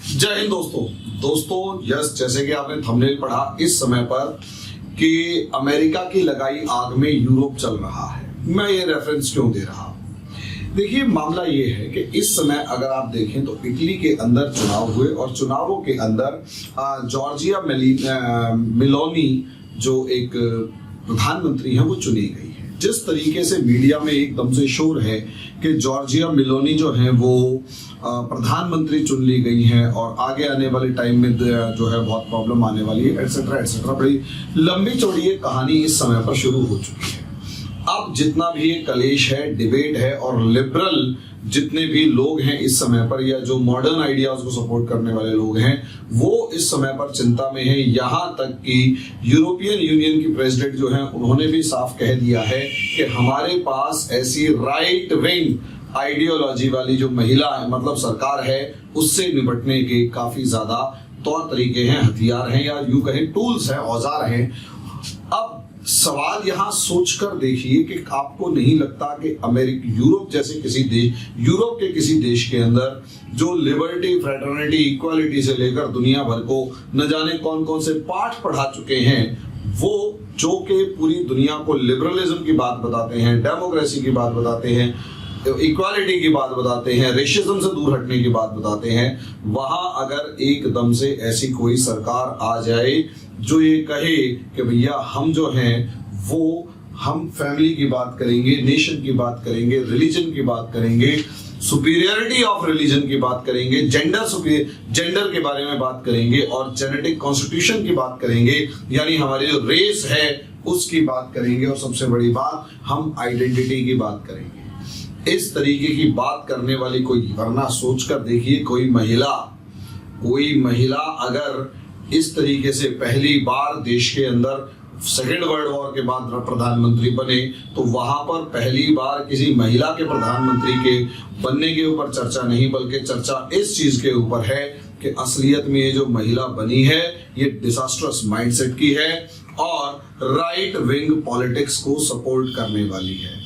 जय हिंद दोस्तों यस, जैसे कि आपने थंबनेल पढ़ा, इस समय पर कि अमेरिका की लगाई आग में यूरोप चल रहा है। मैं ये रेफरेंस क्यों दे रहा हूं? देखिए, मामला ये है कि इस समय अगर आप देखें तो इटली के अंदर चुनाव हुए और चुनावों के अंदर जॉर्जिया मेलोनी जो एक प्रधानमंत्री हैं वो चुनी गई है। जिस तरीके से मीडिया में एकदम से शोर है कि जॉर्जिया मेलोनी जो है वो प्रधानमंत्री चुन ली गई हैं और आगे आने वाले टाइम में जो है बहुत प्रॉब्लम आने वाली है, एटसेट्रा एटसेट्रा, बड़ी लंबी चौड़ी ये कहानी इस समय पर शुरू हो चुकी है। अब जितना भी ये कलेश है, डिबेट है और लिबरल जितने भी लोग हैं इस समय पर, या जो मॉडर्न आइडियाज को सपोर्ट करने वाले लोग हैं, वो इस समय पर चिंता में है। यहां तक कि यूरोपियन यूनियन की प्रेसिडेंट जो है उन्होंने भी साफ कह दिया है कि हमारे पास ऐसी राइट विंग आइडियोलॉजी वाली जो महिला है, मतलब सरकार है, उससे निपटने के काफी ज्यादा तौर तरीके हैं, हथियार हैं, या यूं कहें टूल्स हैं, औजार हैं। अब सवाल यहां सोचकर देखिए कि आपको नहीं लगता कि यूरोप जैसे किसी देश, यूरोप के किसी देश के अंदर जो लिबर्टी, फ्रेटर्निटी, इक्वालिटी से लेकर दुनिया भर को न जाने कौन कौन से पाठ पढ़ा चुके हैं, वो जो कि पूरी दुनिया को लिबरलिज्म की बात बताते हैं, डेमोक्रेसी की बात बताते हैं, इक्वालिटी की बात बताते हैं, रेशिज्म से दूर हटने की बात बताते हैं, वहां अगर एकदम से ऐसी कोई सरकार आ जाए जो ये कहे कि भैया हम जो हैं वो हम फैमिली की बात करेंगे, नेशन की बात करेंगे, रिलीजन की बात करेंगे, सुपीरियरिटी ऑफ रिलीजन की बात करेंगे, जेंडर के बारे में बात करेंगे और जेनेटिक कॉन्स्टिट्यूशन की बात करेंगे, यानी हमारी जो रेस है उसकी बात करेंगे, और सबसे बड़ी बात हम आइडेंटिटी की बात करेंगे। इस तरीके की बात करने वाली कोई, वरना सोचकर देखिए, कोई महिला अगर इस तरीके से पहली बार देश के अंदर सेकेंड वर्ल्ड वॉर के बाद प्रधानमंत्री बने, तो वहां पर पहली बार किसी महिला के प्रधानमंत्री के बनने के ऊपर चर्चा नहीं, बल्कि चर्चा इस चीज के ऊपर है कि असलियत में ये जो महिला बनी है ये डिजास्ट्रस माइंडसेट की है और राइट विंग पॉलिटिक्स को सपोर्ट करने वाली है।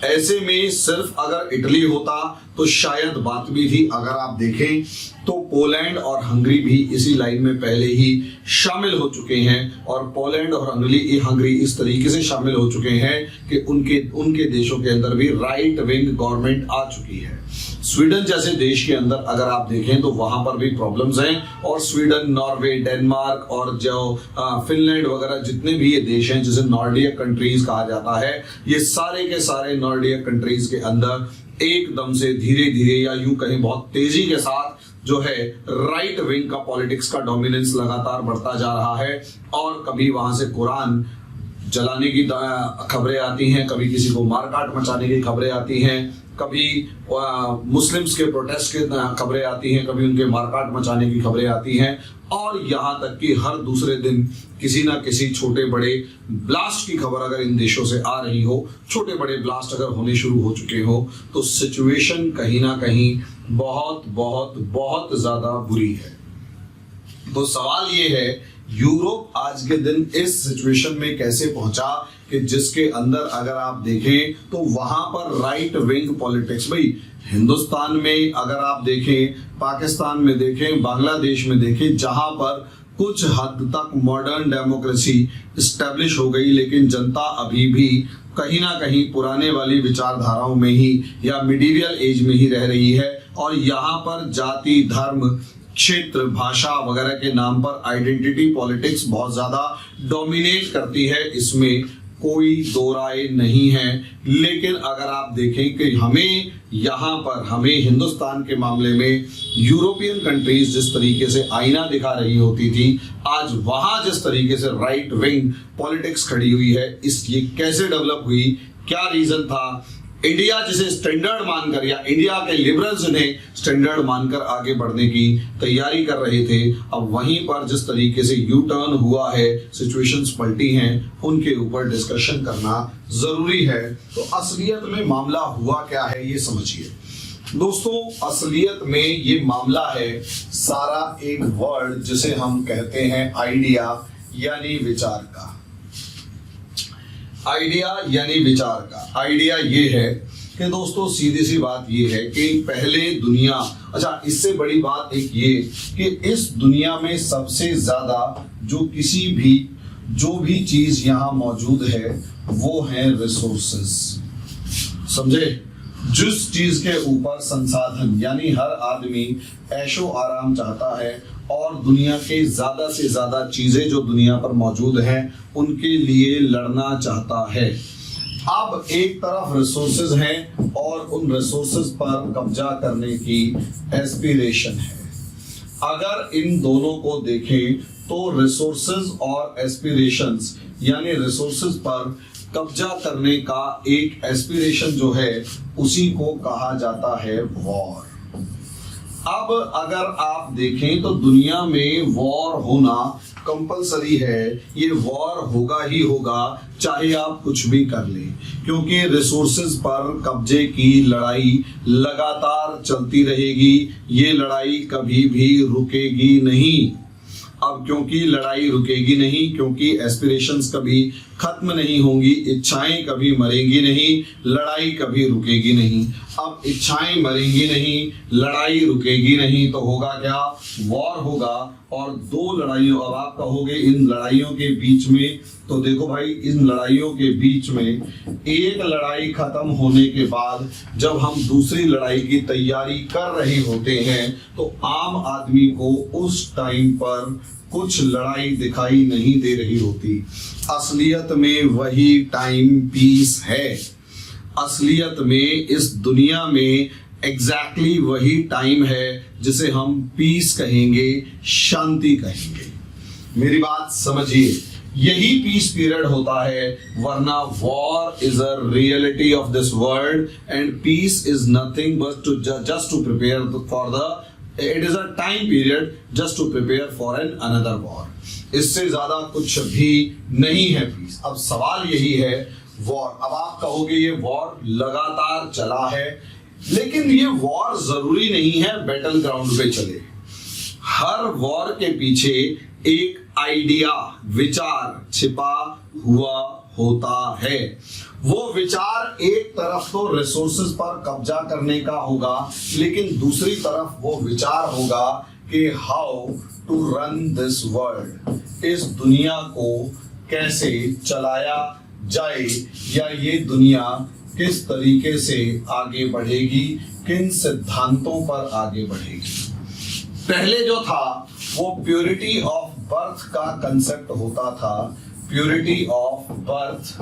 ऐसे में सिर्फ अगर इटली होता तो शायद बात भी थी। अगर आप देखें तो पोलैंड और हंगरी भी इसी लाइन में पहले ही शामिल हो चुके हैं, और पोलैंड और हंगरी इस तरीके से शामिल हो चुके हैं कि उनके देशों के अंदर भी राइट विंग गवर्नमेंट आ चुकी है। स्वीडन जैसे देश के अंदर अगर आप देखें तो वहां पर भी प्रॉब्लम्स हैं, और स्वीडन, नॉर्वे, डेनमार्क और जो फिनलैंड वगैरह जितने भी ये देश हैं जिसे नॉर्डिक कंट्रीज कहा जाता है, ये सारे के सारे नॉर्डिक कंट्रीज के अंदर एकदम से धीरे धीरे, या यूं कहें बहुत तेजी के साथ, जो है राइट विंग का पॉलिटिक्स का डोमिनेंस लगातार बढ़ता जा रहा है। और कभी वहां से कुरान जलाने की खबरें आती हैं, कभी किसी को मारकाट मचाने की खबरें आती हैं, कभी मुस्लिम्स के प्रोटेस्ट की खबरें आती हैं, कभी उनके मारकाट मचाने की खबरें आती हैं, और यहां तक कि हर दूसरे दिन किसी ना किसी छोटे बड़े ब्लास्ट की खबर अगर इन देशों से आ रही हो, छोटे बड़े ब्लास्ट अगर होने शुरू हो चुके हो, तो सिचुएशन कहीं ना कहीं बहुत बहुत बहुत ज्यादा बुरी है। तो सवाल ये है, यूरोप आज के दिन इस सिचुएशन में कैसे पहुंचा कि जिसके अंदर अगर आप देखें तो वहां पर राइट विंग पॉलिटिक्स, भाई हिंदुस्तान में अगर आप देखें, पाकिस्तान में देखें, बांग्लादेश में देखें, जहां पर कुछ हद तक मॉडर्न डेमोक्रेसी स्टैब्लिश हो गई, लेकिन जनता अभी भी कहीं ना कहीं पुराने वाली विचारधाराओं में ही या मिडीवियल एज में ही रह रही है, और यहाँ पर जाति, धर्म, क्षेत्र, भाषा वगैरह के नाम पर आइडेंटिटी पॉलिटिक्स बहुत ज्यादा डोमिनेट करती है। इसमें कोई दो राय नहीं है। लेकिन अगर आप देखें कि हमें हिंदुस्तान के मामले में यूरोपियन कंट्रीज जिस तरीके से आईना दिखा रही होती थी, आज वहां जिस तरीके से राइट विंग पॉलिटिक्स खड़ी हुई है, ये कैसे डेवलप हुई, क्या रीजन था? इंडिया जिसे स्टैंडर्ड मानकर, या इंडिया के लिबरल्स जिन्हें स्टैंडर्ड मानकर आगे बढ़ने की तैयारी कर रहे थे, अब वहीं पर जिस तरीके से यू टर्न हुआ है, सिचुएशंस पलटी हैं, उनके ऊपर डिस्कशन करना जरूरी है। तो असलियत में मामला हुआ क्या है ये समझिए दोस्तों। असलियत में ये मामला है सारा एक वर्ड जिसे हम कहते हैं आइडिया यानी विचार का। आइडिया यानी विचार का। आइडिया ये है कि दोस्तों सीधी सी बात ये है कि पहले दुनिया, अच्छा इससे बड़ी बात एक ये कि इस दुनिया में सबसे ज्यादा जो भी चीज यहाँ मौजूद है वो है रिसोर्सेस। समझे? जिस चीज के ऊपर संसाधन, यानी हर आदमी ऐशो आराम चाहता है और दुनिया के ज्यादा से ज्यादा चीजें जो दुनिया पर मौजूद हैं उनके लिए लड़ना चाहता है। अब एक तरफ रिसोर्सेज हैं और उन रिसोर्सेज पर कब्जा करने की एस्पिरेशन है। अगर इन दोनों को देखें तो रिसोर्सेज और एस्पिरेशंस, यानी रिसोर्सेज पर कब्जा करने का एक एस्पिरेशन जो है उसी को कहा जाता है वॉर। अब अगर आप देखें तो दुनिया में वॉर होना कंपलसरी है, ये वॉर होगा ही होगा चाहे आप कुछ भी कर लें, क्योंकि रिसोर्सेज पर कब्जे की लड़ाई लगातार चलती रहेगी, ये लड़ाई कभी भी रुकेगी नहीं। अब क्योंकि लड़ाई रुकेगी नहीं, क्योंकि एस्पिरेशंस कभी खत्म नहीं होंगी, इच्छाएं कभी मरेंगी नहीं, लड़ाई कभी रुकेगी नहीं। अब इच्छाएं मरेंगी नहीं, लड़ाई रुकेगी नहीं, तो होगा क्या? वॉर होगा। और दो लड़ाइयों, अब आप कहोगे इन लड़ाइयों के बीच में, तो देखो भाई इन लड़ाइयों के बीच में एक लड़ाई खत्म होने के बाद जब हम दूसरी लड़ाई की तैयारी कर रहे होते हैं तो आम आदमी को उस टाइम पर कुछ लड़ाई दिखाई नहीं दे रही होती। असलियत में वही टाइम पीस है। असलियत में इस दुनिया में एग्जैक्टली वही टाइम है जिसे हम पीस कहेंगे, शांति कहेंगे। मेरी बात समझिए, यही पीस पीरियड होता है, वरना war is a reality of this world and peace is nothing but to just to prepare for the, it is a time period just to prepare for an another war. इससे ज्यादा कुछ भी नहीं है piece. अब सवाल यही है वॉर। अब आप कहोगे ये वॉर लगातार चला है, लेकिन ये वॉर जरूरी नहीं है बैटल ग्राउंड पे चले। हर वॉर के पीछे एक आइडिया, विचार छिपा हुआ होता है। वो विचार एक तरफ तो रिसोर्सेज पर कब्जा करने का होगा, लेकिन दूसरी तरफ वो विचार होगा कि how to run this world, इस दुनिया को कैसे चलाया जाए, या ये दुनिया किस तरीके से आगे बढ़ेगी, किन सिद्धांतों पर आगे बढ़ेगी। पहले जो था वो प्योरिटी ऑफ बर्थ का कंसेप्ट होता था, प्योरिटी ऑफ बर्थ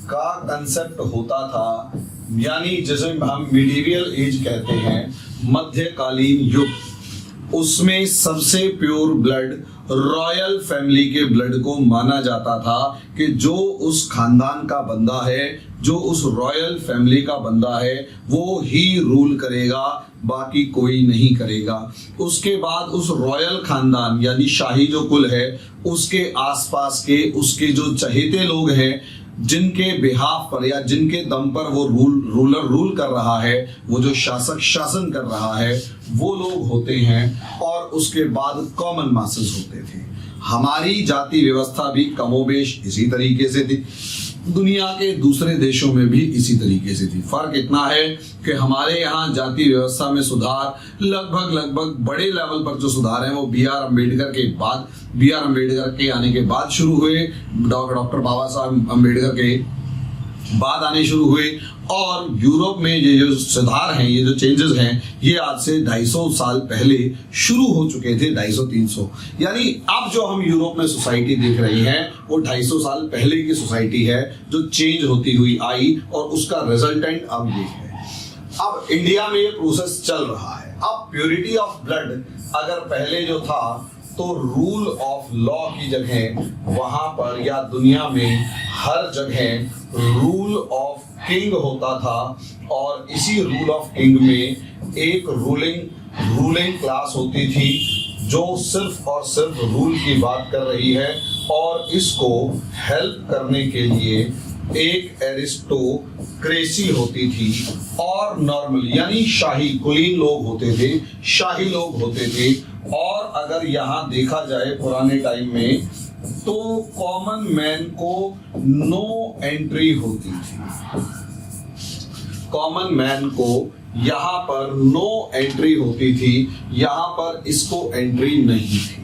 का कंसेप्ट होता था, यानी जैसे हम मिडिवियल एज कहते हैं, मध्यकालीन युग, उसमें सबसे प्योर ब्लड रॉयल फैमिली के ब्लड को माना जाता था कि जो उस खानदान का बंदा है, जो उस रॉयल फैमिली का बंदा है, वो ही रूल करेगा, बाकी कोई नहीं करेगा। उसके बाद उस रॉयल खानदान यानी शाही जो कुल है, उसके आसपास के उसके जो चहेते लोग हैं, जिनके बिहाफ पर या जिनके दम पर वो रूलर रूल कर रहा है, वो जो शासक शासन कर रहा है, वो लोग होते हैं। और उसके बाद कॉमन मासेस होते थे। हमारी जाति व्यवस्था भी कमोबेश इसी तरीके से थी, दुनिया के दूसरे देशों में भी इसी तरीके से थी। फर्क इतना है कि हमारे यहाँ जाति व्यवस्था में सुधार लगभग बड़े लेवल पर जो सुधार है वो बी आर अम्बेडकर के आने के बाद शुरू हुए, डॉक्टर बाबा साहब अम्बेडकर के बाद आने शुरू हुए। और यूरोप में ये जो सुधार हैं, ये जो चेंजेस हैं, ये आज से 250 साल पहले शुरू हो चुके थे, 250-300। यानी अब जो हम यूरोप में सोसाइटी देख रहे हैं वो 250 साल पहले की सोसाइटी है जो चेंज होती हुई आई, और उसका रिजल्टेंट अब ये है। अब इंडिया में ये प्रोसेस चल रहा है। अब प्योरिटी ऑफ ब्लड अगर पहले जो था तो रूल ऑफ लॉ की जगह वहां पर या दुनिया में हर जगह रूल ऑफ किंग होता था, और इसी रूल ऑफ किंग में एक रूलिंग क्लास होती थी जो सिर्फ और सिर्फ रूल की बात कर रही है, और इसको हेल्प करने के लिए एक एरिस्टोक्रेसी होती थी और नॉर्मल यानी शाही कुलीन लोग होते थे, शाही लोग होते थे। और अगर यहाँ देखा जाए पुराने टाइम में तो कॉमन मैन को नो एंट्री होती थी। कॉमन मैन को यहाँ पर नो एंट्री होती थी, यहाँ पर इसको एंट्री नहीं थी।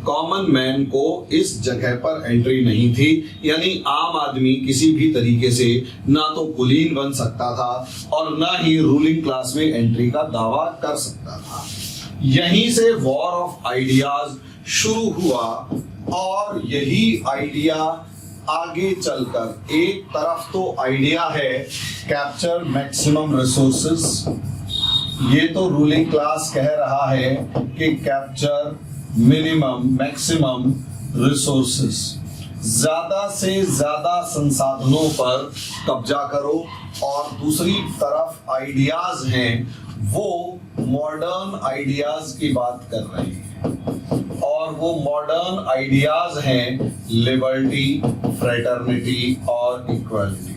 कॉमन मैन को इस जगह पर एंट्री नहीं थी, यानी आम आदमी किसी भी तरीके से ना तो कुलीन बन सकता था और ना ही रूलिंग क्लास में एंट्री का दावा कर सकता था। यहीं से वॉर ऑफ आइडियाज शुरू हुआ और यही आइडिया आगे चलकर, एक तरफ तो आइडिया है कैप्चर मैक्सिमम रिसोर्सेस, ये तो रूलिंग क्लास कह रहा है कि कैप्चर मिनिमम मैक्सिमम रिसोर्सेस, ज्यादा से ज्यादा संसाधनों पर कब्जा करो, और दूसरी तरफ आइडियाज हैं वो मॉडर्न आइडियाज की बात कर रहे हैं, और वो मॉडर्न आइडियाज हैं लिबर्टी, फ्रेटर्निटी और इक्वालिटी।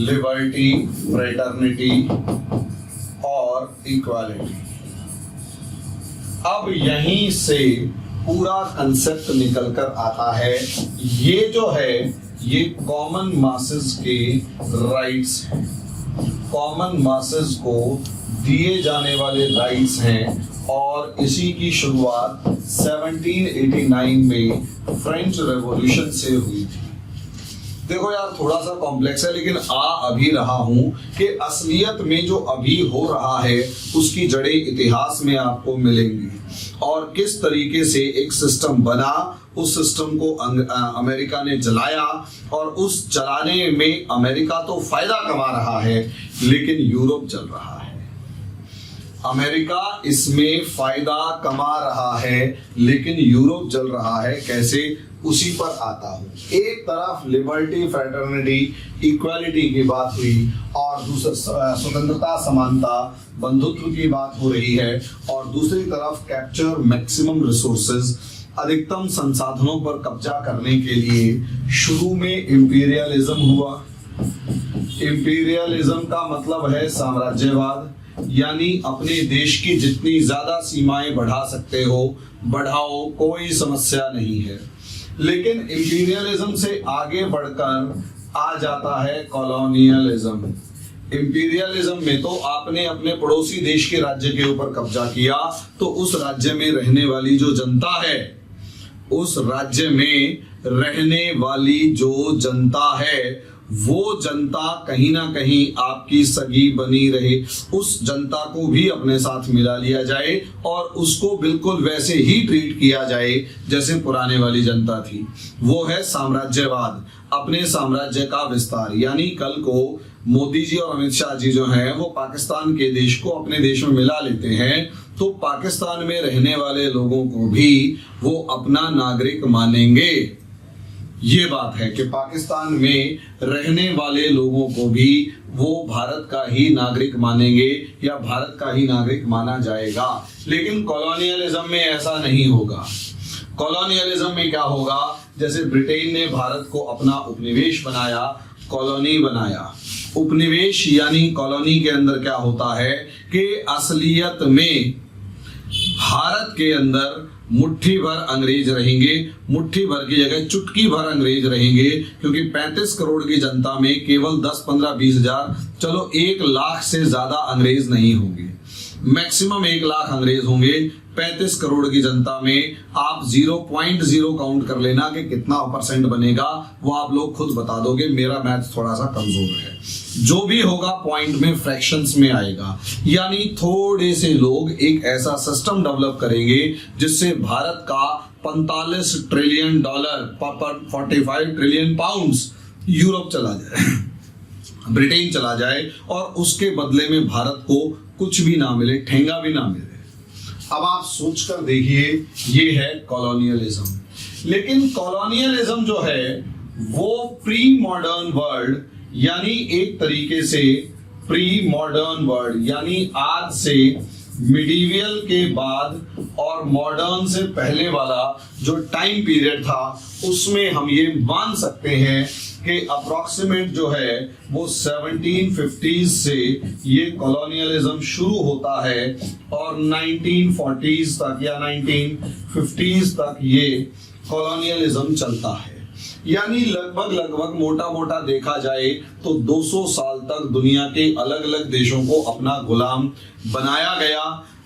लिबर्टी, फ्रेटर्निटी और इक्वालिटी। अब यहीं से पूरा कंसेप्ट निकल कर आता है। ये जो है ये कॉमन मासेस के राइट्स हैं, कॉमन मासेस को दिए जाने वाले राइट्स हैं, और इसी की शुरुआत 1789 में फ्रेंच रेवोल्यूशन से हुई थी। देखो यार थोड़ा सा कॉम्प्लेक्स है, लेकिन अभी रहा हूं कि असलियत में जो अभी हो रहा है उसकी जड़ें इतिहास में आपको मिलेंगी, और किस तरीके से एक सिस्टम बना, उस सिस्टम को अमेरिका ने जलाया, और उस जलाने में अमेरिका तो फायदा कमा रहा है लेकिन यूरोप जल रहा है। अमेरिका इसमें फायदा कमा रहा है लेकिन यूरोप जल रहा है। कैसे, उसी पर आता हूं। एक तरफ लिबर्टी, फ्रेटर्निटी, इक्वालिटी की बात हुई, और दूसरा स्वतंत्रता, समानता, बंधुत्व की बात हो रही है, और दूसरी तरफ कैप्चर मैक्सिमम रिसोर्सेज, अधिकतम संसाधनों पर कब्जा करने के लिए शुरू में इंपीरियलिज्म हुआ। इंपीरियलिज्म का मतलब है साम्राज्यवाद, यानी अपने देश की जितनी ज्यादा सीमाएं बढ़ा सकते हो बढ़ाओ, कोई समस्या नहीं है। लेकिन इंपीरियलिज्म से आगे बढ़कर आ जाता है कॉलोनियलिज्म। इंपीरियलिज्म में तो आपने अपने पड़ोसी देश के राज्य के ऊपर कब्जा किया, तो उस राज्य में रहने वाली जो जनता है, उस राज्य में रहने वाली जो जनता है, वो जनता कहीं ना कहीं आपकी सगी बनी रहे, उस जनता को भी अपने साथ मिला लिया जाए और उसको बिल्कुल वैसे ही ट्रीट किया जाए जैसे पुराने वाली जनता थी। वो है साम्राज्यवाद, अपने साम्राज्य का विस्तार। यानी कल को मोदी जी और अमित शाह जी जो हैं वो पाकिस्तान के देश को अपने देश में मिला लेते हैं, तो पाकिस्तान में रहने वाले लोगों को भी वो अपना नागरिक मानेंगे। ये बात है कि पाकिस्तान में रहने वाले लोगों को भी वो भारत का ही नागरिक मानेंगे या भारत का ही नागरिक माना जाएगा। लेकिन कॉलोनियलिज्म में ऐसा नहीं होगा। कॉलोनियलिज्म में क्या होगा, जैसे ब्रिटेन ने भारत को अपना उपनिवेश बनाया, कॉलोनी बनाया। उपनिवेश यानी कॉलोनी के अंदर क्या होता है कि असलियत में भारत के अंदर मुट्ठी भर अंग्रेज रहेंगे, मुट्ठी भर की जगह चुटकी भर अंग्रेज रहेंगे, क्योंकि 35 करोड़ की जनता में केवल 10, 15, 20 हजार, चलो 1 लाख से ज्यादा अंग्रेज नहीं होंगे, मैक्सिमम 1 लाख अंग्रेज होंगे। 35 करोड़ की जनता में आप 0.0 काउंट कर लेना कि कितना परसेंट बनेगा, वो आप लोग खुद बता दोगे, मेरा मैथ थोड़ा सा कमजोर है। जो भी होगा पॉइंट में, फ्रैक्शंस में आएगा। यानी थोड़े से लोग एक ऐसा सिस्टम डेवलप करेंगे जिससे भारत का 45 trillion dollar, 45 trillion pounds Europe चला जाए, ब्रिटेन चला जाए, और उसके बदले में भारत को कुछ भी ना मिले, ठेंगा भी ना मिले। अब आप सोचकर देखिए, ये है कॉलोनियलिज्म। लेकिन कॉलोनियलिज्म जो है वो प्री मॉडर्न वर्ल्ड, यानी एक तरीके से प्री मॉडर्न वर्ल्ड, यानी आज से मिडीवियल के बाद और मॉडर्न से पहले वाला जो टाइम पीरियड था, उसमें हम ये मान सकते हैं कि अप्रोक्सीमेट जो है वो 1750s से ये कॉलोनियलिज्म शुरू होता है, और 1940s तक या 1950s तक ये कॉलोनियलिज्म चलता है। यानी लगभग मोटा मोटा देखा जाए तो 200 साल तक दुनिया के अलग अलग देशों को अपना गुलाम बनाया गया।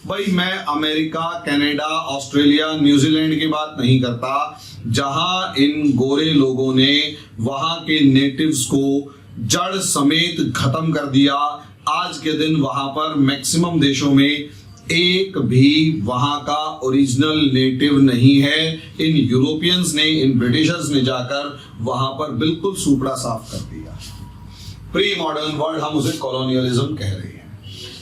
भाई मैं अमेरिका, कनाडा, ऑस्ट्रेलिया, न्यूजीलैंड की बात नहीं करता, जहां इन गोरे लोगों ने वहां के नेटिव्स को जड़ समेत खत्म कर दिया। आज के दिन वहां पर मैक्सिमम देशों में एक भी वहां का ओरिजिनल नेटिव नहीं है। इन यूरोपियंस ने, इन ब्रिटिशर्स ने जाकर वहां पर बिल्कुल सूपड़ा साफ कर दिया। प्री मॉडर्न वर्ल्ड हम उसे कॉलोनियलिज्म कह रहे हैं।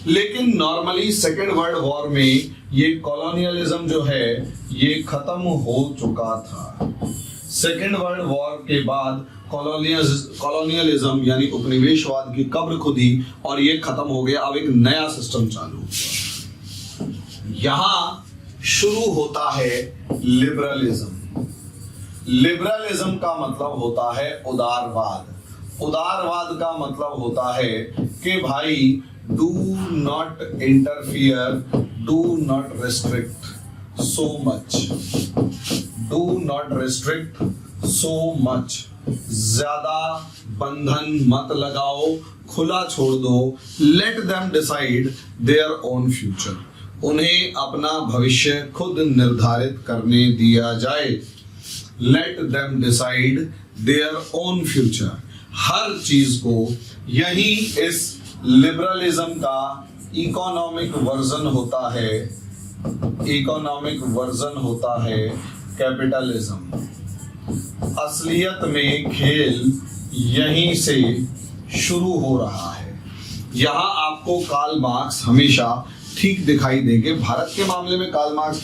लेकिन नॉर्मली सेकेंड वर्ल्ड वॉर में ये कॉलोनियलिज्म जो है ये खत्म हो चुका था। सेकेंड वर्ल्ड वॉर के बाद कॉलोनियलिज्म यानी उपनिवेशवाद की कब्र खुदी और ये खत्म हो गया। अब एक नया सिस्टम चालू हुआ। यहां शुरू होता है लिबरलिज्म। लिबरलिज्म का मतलब होता है उदारवाद। उदारवाद का मतलब होता है कि भाई do not interfere, do not restrict so much, do not restrict so much, ज्यादा बंधन मत लगाओ, खुला छोड़ दो। Let them decide their own future, उन्हें अपना भविष्य खुद निर्धारित करने दिया जाए। Let them decide their own future. हर चीज को यही इस लिबरलिज्म का इकोनॉमिक वर्जन होता है। इकोनॉमिक वर्जन होता है कैपिटलिज्म। असलियत में खेल यहीं से शुरू हो रहा है। यहां आपको कार्ल मार्क्स हमेशा ठीक दिखाई देंगे। भारत के मामले में कार्ल मार्क्स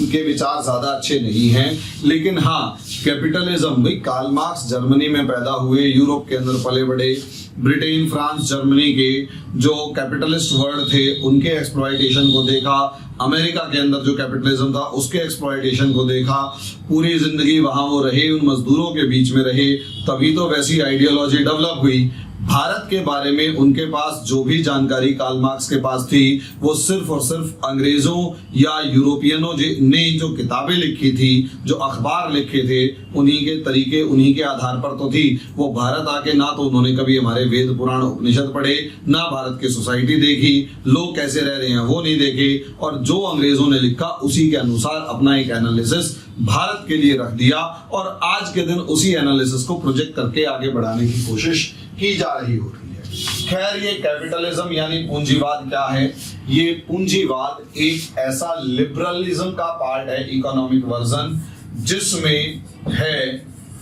के विचार ज्यादा अच्छे नहीं हैं, लेकिन हाँ कैपिटलिज्म, भाई कार्ल मार्क्स जर्मनी में पैदा हुए, यूरोप के अंदर पले बढ़े। ब्रिटेन, फ्रांस, जर्मनी के जो कैपिटलिस्ट वर्ल्ड थे उनके एक्सप्लॉयटेशन को देखा। अमेरिका के अंदर जो कैपिटलिज्म था उसके एक्सप्लॉयटेशन को देखा। पूरी जिंदगी वहां वो रहे, उन मजदूरों के बीच में रहे, तभी तो वैसी आइडियोलॉजी डेवलप हुई। भारत के बारे में उनके पास जो भी जानकारी कार्ल मार्क्स के पास थी वो सिर्फ और सिर्फ अंग्रेजों या यूरोपियनों ने जो किताबें लिखी थी, जो अखबार लिखे थे, उन्हीं के तरीके, उन्हीं के आधार पर तो थी। वो भारत आके ना तो उन्होंने कभी हमारे वेद पुराण उपनिषद पढ़े, ना भारत की सोसाइटी देखी, लोग कैसे रह रहे हैं वो नहीं देखे, और जो अंग्रेजों ने लिखा उसी के अनुसार अपना एक एनालिसिस भारत के लिए रख दिया और आज के दिन उसी एनालिसिस को प्रोजेक्ट करके आगे बढ़ाने की कोशिश की जा रही होती है। खैर, ये कैपिटलिज्म यानी पूंजीवाद क्या है? ये पूंजीवाद एक ऐसा लिबरलिज्म का पार्ट है, इकोनॉमिक वर्जन, जिसमें है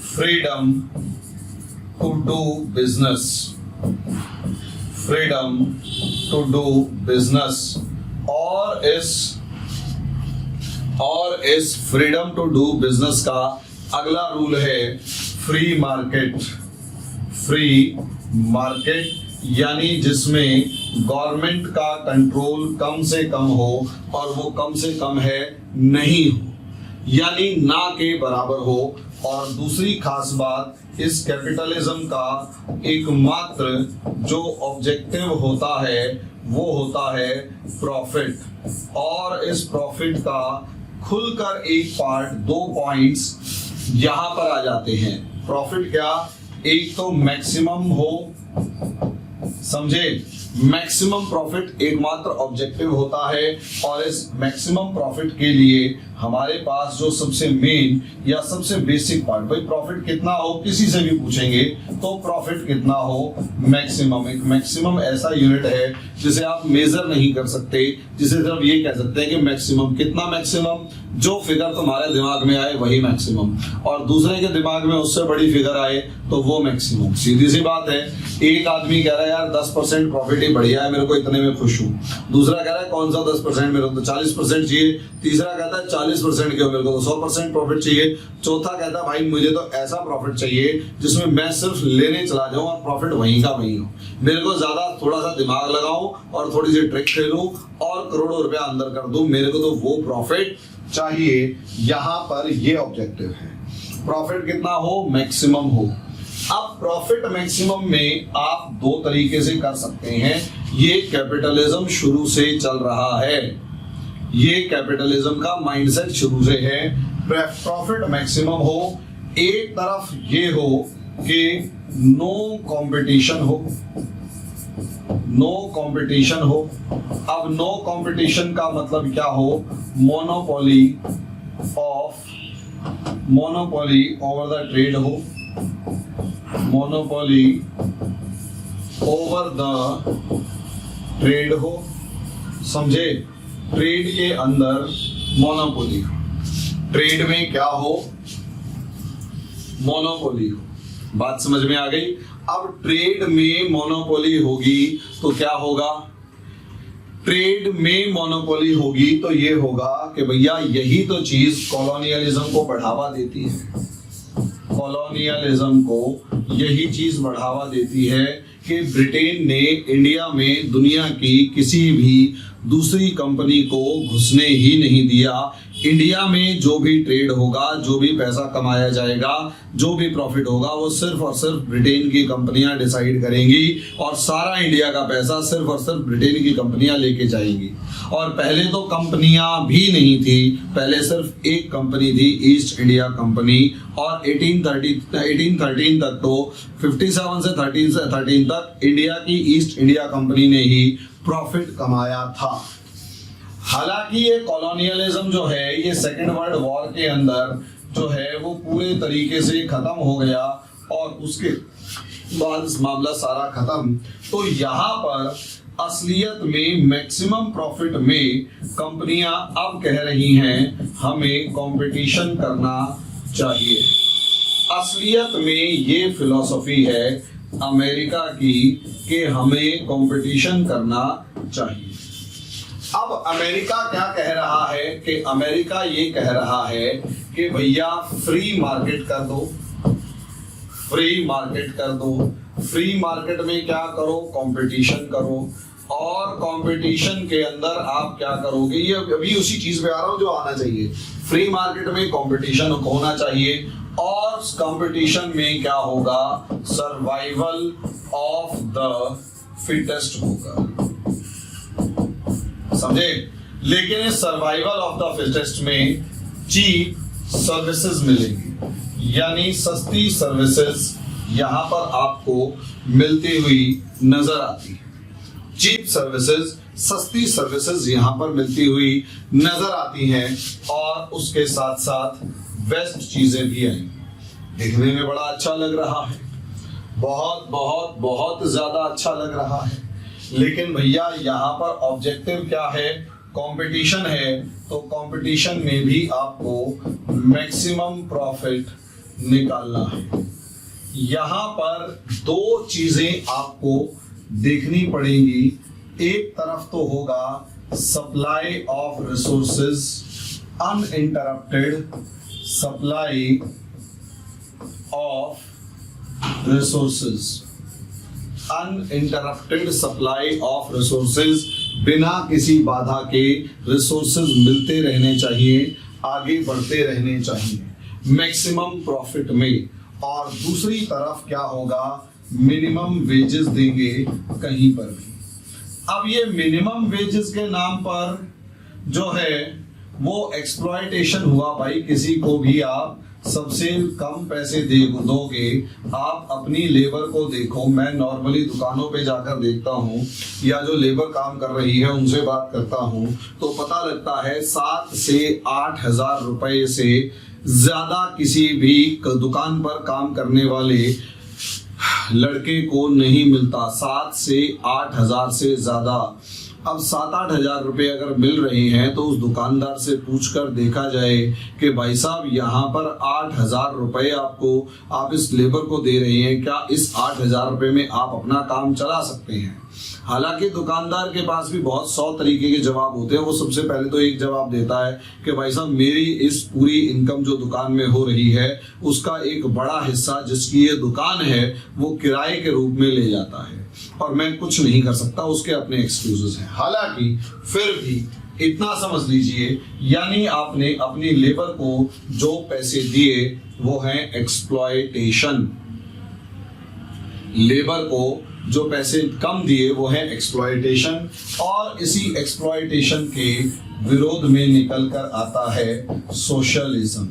freedom to do business, freedom to do business. और इस फ्रीडम टू डू बिजनेस का अगला रूल है फ्री मार्केट। फ्री मार्केट यानी जिसमें गवर्नमेंट का कंट्रोल कम से कम हो, और वो कम से कम है नहीं हो, यानी ना के बराबर हो। और दूसरी खास बात, इस कैपिटलिज्म का एकमात्र जो ऑब्जेक्टिव होता है वो होता है प्रॉफिट। और इस प्रॉफिट का खुलकर एक पार्ट, 2 पॉइंट्स यहां पर आ जाते हैं। प्रॉफिट क्या? एक तो मैक्सिमम हो, समझे, मैक्सिमम प्रॉफिट एकमात्र ऑब्जेक्टिव होता है। और इस मैक्सिमम प्रॉफिट के लिए हमारे पास जो सबसे मेन या सबसे बेसिक पार्ट, भाई प्रॉफिट कितना हो, किसी से भी पूछेंगे तो प्रॉफिट कितना हो, मैक्सिमम। एक मैक्सिमम ऐसा यूनिट है जिसे आप मेजर नहीं कर सकते, जिसे सिर्फ ये कह सकते हैं कि मैक्सिमम। कितना मैक्सिमम? जो फिगर तुम्हारे दिमाग में आए वही मैक्सिमम, और दूसरे के दिमाग में उससे बड़ी फिगर आए तो वो मैक्सिमम। सीधी सी बात है। एक आदमी कह रहा है यार 10% प्रॉफिट ही बढ़िया है, मेरे को इतने में खुश हूं। दूसरा कह रहा है कौन सा 10%, मेरे को तो 40% चाहिए। तीसरा कहता है 40% क्यों, मेरे को तो 100% प्रॉफिट चाहिए। चौथा कहता है भाई मुझे तो ऐसा प्रॉफिट चाहिए जिसमें मैं सिर्फ लेने चला जाऊं और प्रॉफिट वहीं का वहीं हो। मेरे को ज्यादा थोड़ा सा दिमाग लगाऊं और थोड़ी सी ट्रिक खेलूं और करोड़ों रुपया अंदर कर दूं, मेरे को तो वो प्रॉफिट चाहिए। यहां पर ये ऑब्जेक्टिव है, प्रॉफिट कितना हो, मैक्सिमम हो। अब प्रॉफिट मैक्सिमम में आप 2 तरीके से कर सकते हैं। ये कैपिटलिज्म शुरू से चल रहा है, ये कैपिटलिज्म का माइंडसेट शुरू से है। प्रॉफिट मैक्सिमम हो, एक तरफ ये हो कि नो कंपटीशन हो, नो कंपटीशन हो। अब नो कंपटीशन का मतलब क्या हो, मोनोपोली ओवर द ट्रेड हो, मोनोपोली ओवर द ट्रेड हो, समझे। ट्रेड के अंदर मोनोपोली हो, ट्रेड में क्या हो, मोनोपोली हो। बात समझ में आ गई। अब ट्रेड में मोनोपोली होगी तो क्या होगा, ट्रेड में मोनोपोली होगी तो ये होगा कि भैया यही तो चीज कॉलोनियलिज्म को बढ़ावा देती है, कॉलोनियलिज्म को यही चीज बढ़ावा देती है कि ब्रिटेन ने इंडिया में दुनिया की किसी भी दूसरी कंपनी को घुसने ही नहीं दिया। इंडिया में जो भी ट्रेड होगा, जो भी पैसा कमाया जाएगा, जो भी प्रॉफिट होगा, वो सिर्फ और सिर्फ ब्रिटेन की कंपनियां डिसाइड करेंगी और सारा इंडिया का पैसा सिर्फ और सिर्फ ब्रिटेन की कंपनियां लेके जाएंगी। और पहले तो कंपनियां भी नहीं थी, पहले सिर्फ एक कंपनी थी, ईस्ट इंडिया कंपनी, और 1813 तक तो 57 से 13 तक इंडिया की ईस्ट इंडिया कंपनी ने ही प्रॉफिट कमाया था। हालांकि ये कॉलोनियलिज्म जो है, ये सेकेंड वर्ल्ड वॉर के अंदर जो है वो पूरे तरीके से खत्म हो गया और उसके बाद मामला सारा खत्म। तो यहाँ पर असलियत में मैक्सिमम प्रॉफिट में कंपनियां अब कह रही हैं हमें कंपटीशन करना चाहिए। असलियत में ये फिलॉसफी है अमेरिका की कि हमें कंपटीशन करना चाहिए। अब अमेरिका क्या कह रहा है कि अमेरिका ये कह रहा है कि भैया फ्री मार्केट कर दो, फ्री मार्केट कर दो। फ्री मार्केट में क्या करो, कंपटीशन करो, और कंपटीशन के अंदर आप क्या करोगे, ये अभी उसी चीज पे आ रहा हूं जो आना चाहिए। फ्री मार्केट में कंपटीशन होना चाहिए और कंपटीशन में क्या होगा, सर्वाइवल ऑफ द फिटेस्ट होगा, समझे। लेकिन इस सर्वाइवल ऑफ द फिटेस्ट में चीप सर्विसेज मिलेंगी, यानी सस्ती सर्विसेज यहां पर आपको मिलती हुई नजर आती है। चीप सर्विसेज, सस्ती सर्विसेज यहां पर मिलती हुई नजर आती हैं और उसके साथ साथ बेस्ट चीजें भी आई। देखने में बड़ा अच्छा लग रहा है, बहुत बहुत बहुत ज्यादा अच्छा लग रहा है। लेकिन भैया यहाँ पर ऑब्जेक्टिव क्या है, कंपटीशन है, तो कंपटीशन में भी आपको मैक्सिमम प्रॉफिट निकालना है। यहाँ पर दो चीजें आपको देखनी पड़ेंगी। एक तरफ तो होगा supply of resources, uninterrupted supply of resources, uninterrupted supply of resources, बिना किसी बाधा के रिसोर्सेज मिलते रहने चाहिए, आगे बढ़ते रहने चाहिए मैक्सिमम प्रॉफिट में। और दूसरी तरफ क्या होगा, मिनिमम वेजेस देंगे कहीं पर भी। अब ये मिनिमम वेजेस के नाम पर जो है वो एक्सप्लॉयटेशन हुआ भाई। किसी को भी आप सबसे कम पैसे दोगे, आप अपनी लेबर को देखो। मैं नॉर्मली दुकानों पे जाकर देखता हूँ या जो लेबर काम कर रही है उनसे बात करता हूँ तो पता लगता है 7 से 8 हजार रुपए से ज्यादा किसी भी दुकान पर काम करने वाले लड़के को नहीं मिलता। 7 से 8 हजार से ज्यादा। अब 7-8 हजार रुपए अगर मिल रहे हैं तो उस दुकानदार से पूछकर देखा जाए कि भाई साहब यहाँ पर 8 हजार रुपए आपको, आप इस लेबर को दे रहे हैं, क्या इस 8 हजार रुपए में आप अपना काम चला सकते हैं। हालांकि दुकानदार के पास भी बहुत 100 तरीके के जवाब होते हैं। वो सबसे पहले तो एक जवाब देता है कि भाई साहब मेरी इस पूरी इनकम जो दुकान में हो रही है उसका एक बड़ा हिस्सा जिसकी ये दुकान है वो किराए के रूप में ले जाता है और मैं कुछ नहीं कर सकता, उसके अपने एक्सक्यूजेस हैं। हालांकि फिर भी इतना समझ लीजिए, यानी आपने अपनी लेबर को जो पैसे दिए वो हैं एक्सप्लॉयटेशन। लेबर को जो पैसे कम दिए वो है एक्सप्लॉयटेशन, और इसी एक्सप्लॉयटेशन के विरोध में निकल कर आता है सोशलिज्म।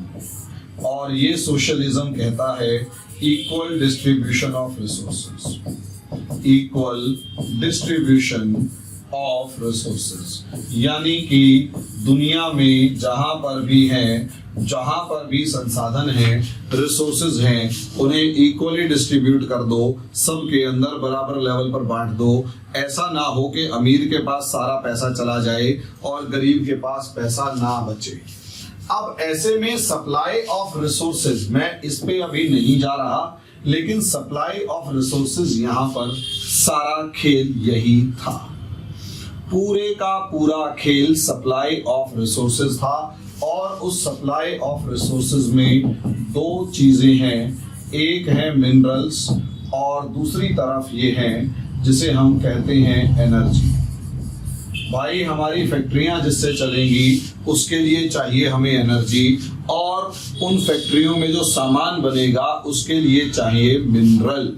और ये सोशलिज्म कहता है equal distribution of resources, equal distribution of resources, यानी कि दुनिया में जहां पर भी हैं, जहां पर भी संसाधन हैं, रिसोर्सेज हैं, उन्हें इक्वली डिस्ट्रीब्यूट कर दो, सबके अंदर बराबर लेवल पर बांट दो। ऐसा ना हो कि अमीर के पास सारा पैसा चला जाए और गरीब के पास पैसा ना बचे। अब ऐसे में सप्लाई ऑफ रिसोर्सेज, मैं इस पे अभी नहीं जा रहा, लेकिन सप्लाई ऑफ रिसोर्सेज यहां पर सारा खेल यही था। पूरे का पूरा खेल सप्लाई ऑफ रिसोर्सेज था और उस सप्लाई ऑफ रिसोर्सेज में दो चीजें हैं, एक है मिनरल्स और दूसरी तरफ ये है जिसे हम कहते हैं एनर्जी। भाई हमारी फैक्ट्रियां जिससे चलेंगी उसके लिए चाहिए हमें एनर्जी, और उन फैक्ट्रियों में जो सामान बनेगा उसके लिए चाहिए मिनरल।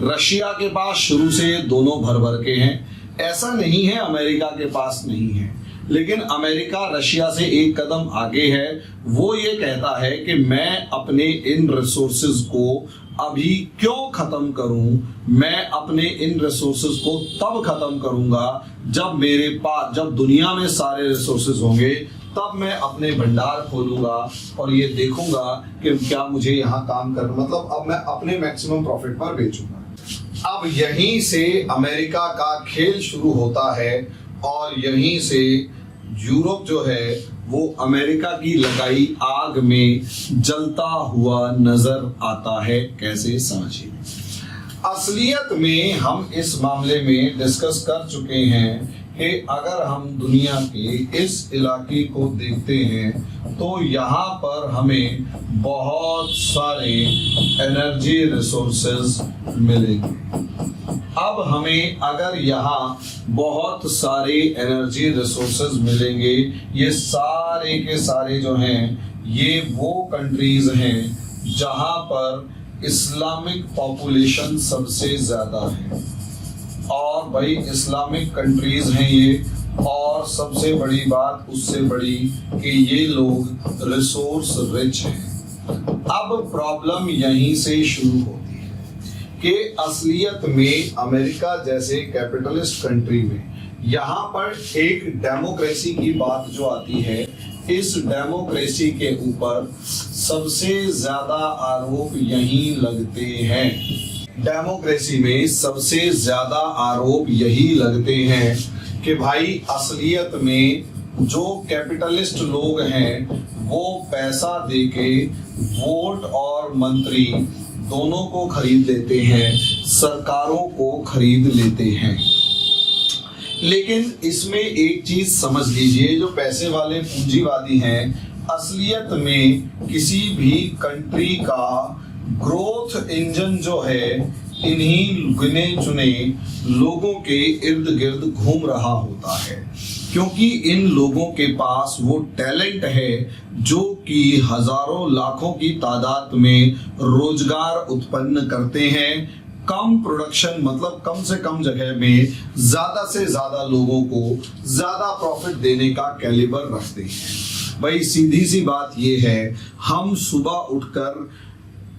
रशिया के पास शुरू से दोनों भर भर के हैं, ऐसा नहीं है अमेरिका के पास नहीं है, लेकिन अमेरिका रशिया से एक कदम आगे है। वो ये कहता है कि मैं अपने इन रिसोर्सेज को अभी क्यों खत्म करूं, मैं अपने इन रिसोर्सेज को तब खत्म करूंगा जब मेरे पास, जब दुनिया में सारे रिसोर्सेज होंगे, तब मैं अपने भंडार खोलूंगा और ये देखूंगा कि क्या मुझे यहाँ काम करना, मतलब अब मैं अपने मैक्सिमम प्रॉफिट पर बेचूंगा। अब यहीं से अमेरिका का खेल शुरू होता है और यहीं से यूरोप जो है वो अमेरिका की लगाई आग में जलता हुआ नजर आता है। कैसे, समझिए। असलियत में हम इस मामले में डिस्कस कर चुके हैं कि अगर हम दुनिया के इस इलाके को देखते हैं तो यहाँ पर हमें बहुत सारे एनर्जी रिसोर्सेज मिलेंगे। अब हमें अगर यहाँ बहुत सारे एनर्जी रिसोर्सेज मिलेंगे, ये सारे के सारे जो हैं ये वो कंट्रीज हैं जहाँ पर इस्लामिक पॉपुलेशन सबसे ज्यादा है, और भाई इस्लामिक कंट्रीज हैं ये, और सबसे बड़ी बात उससे बड़ी कि ये लोग रिसोर्स रिच हैं। अब प्रॉब्लम यहीं से शुरू होती है कि असलियत में अमेरिका जैसे कैपिटलिस्ट कंट्री में यहाँ पर एक डेमोक्रेसी की बात जो आती है, इस डेमोक्रेसी के ऊपर सबसे ज्यादा आरोप यही लगते हैं। डेमोक्रेसी में सबसे ज्यादा आरोप यही लगते हैं कि भाई असलियत में जो कैपिटलिस्ट लोग हैं वो पैसा देके वोट और मंत्री दोनों को खरीद लेते हैं, सरकारों को खरीद लेते हैं। लेकिन इसमें एक चीज समझ लीजिए, जो पैसे वाले पूंजीवादी हैं असलियत में किसी भी कंट्री का ग्रोथ इंजन जो है इन्हीं गिने चुने लोगों के इर्द गिर्द घूम रहा होता है, क्योंकि इन लोगों के पास वो टैलेंट है जो कि हजारों लाखों की तादाद में रोजगार उत्पन्न करते हैं। कम प्रोडक्शन, मतलब कम से कम जगह में ज्यादा से ज्यादा लोगों को ज्यादा प्रॉफिट देने का कैलिबर रखते हैं। भाई सीधी सी बात ये है, हम सुबह उठकर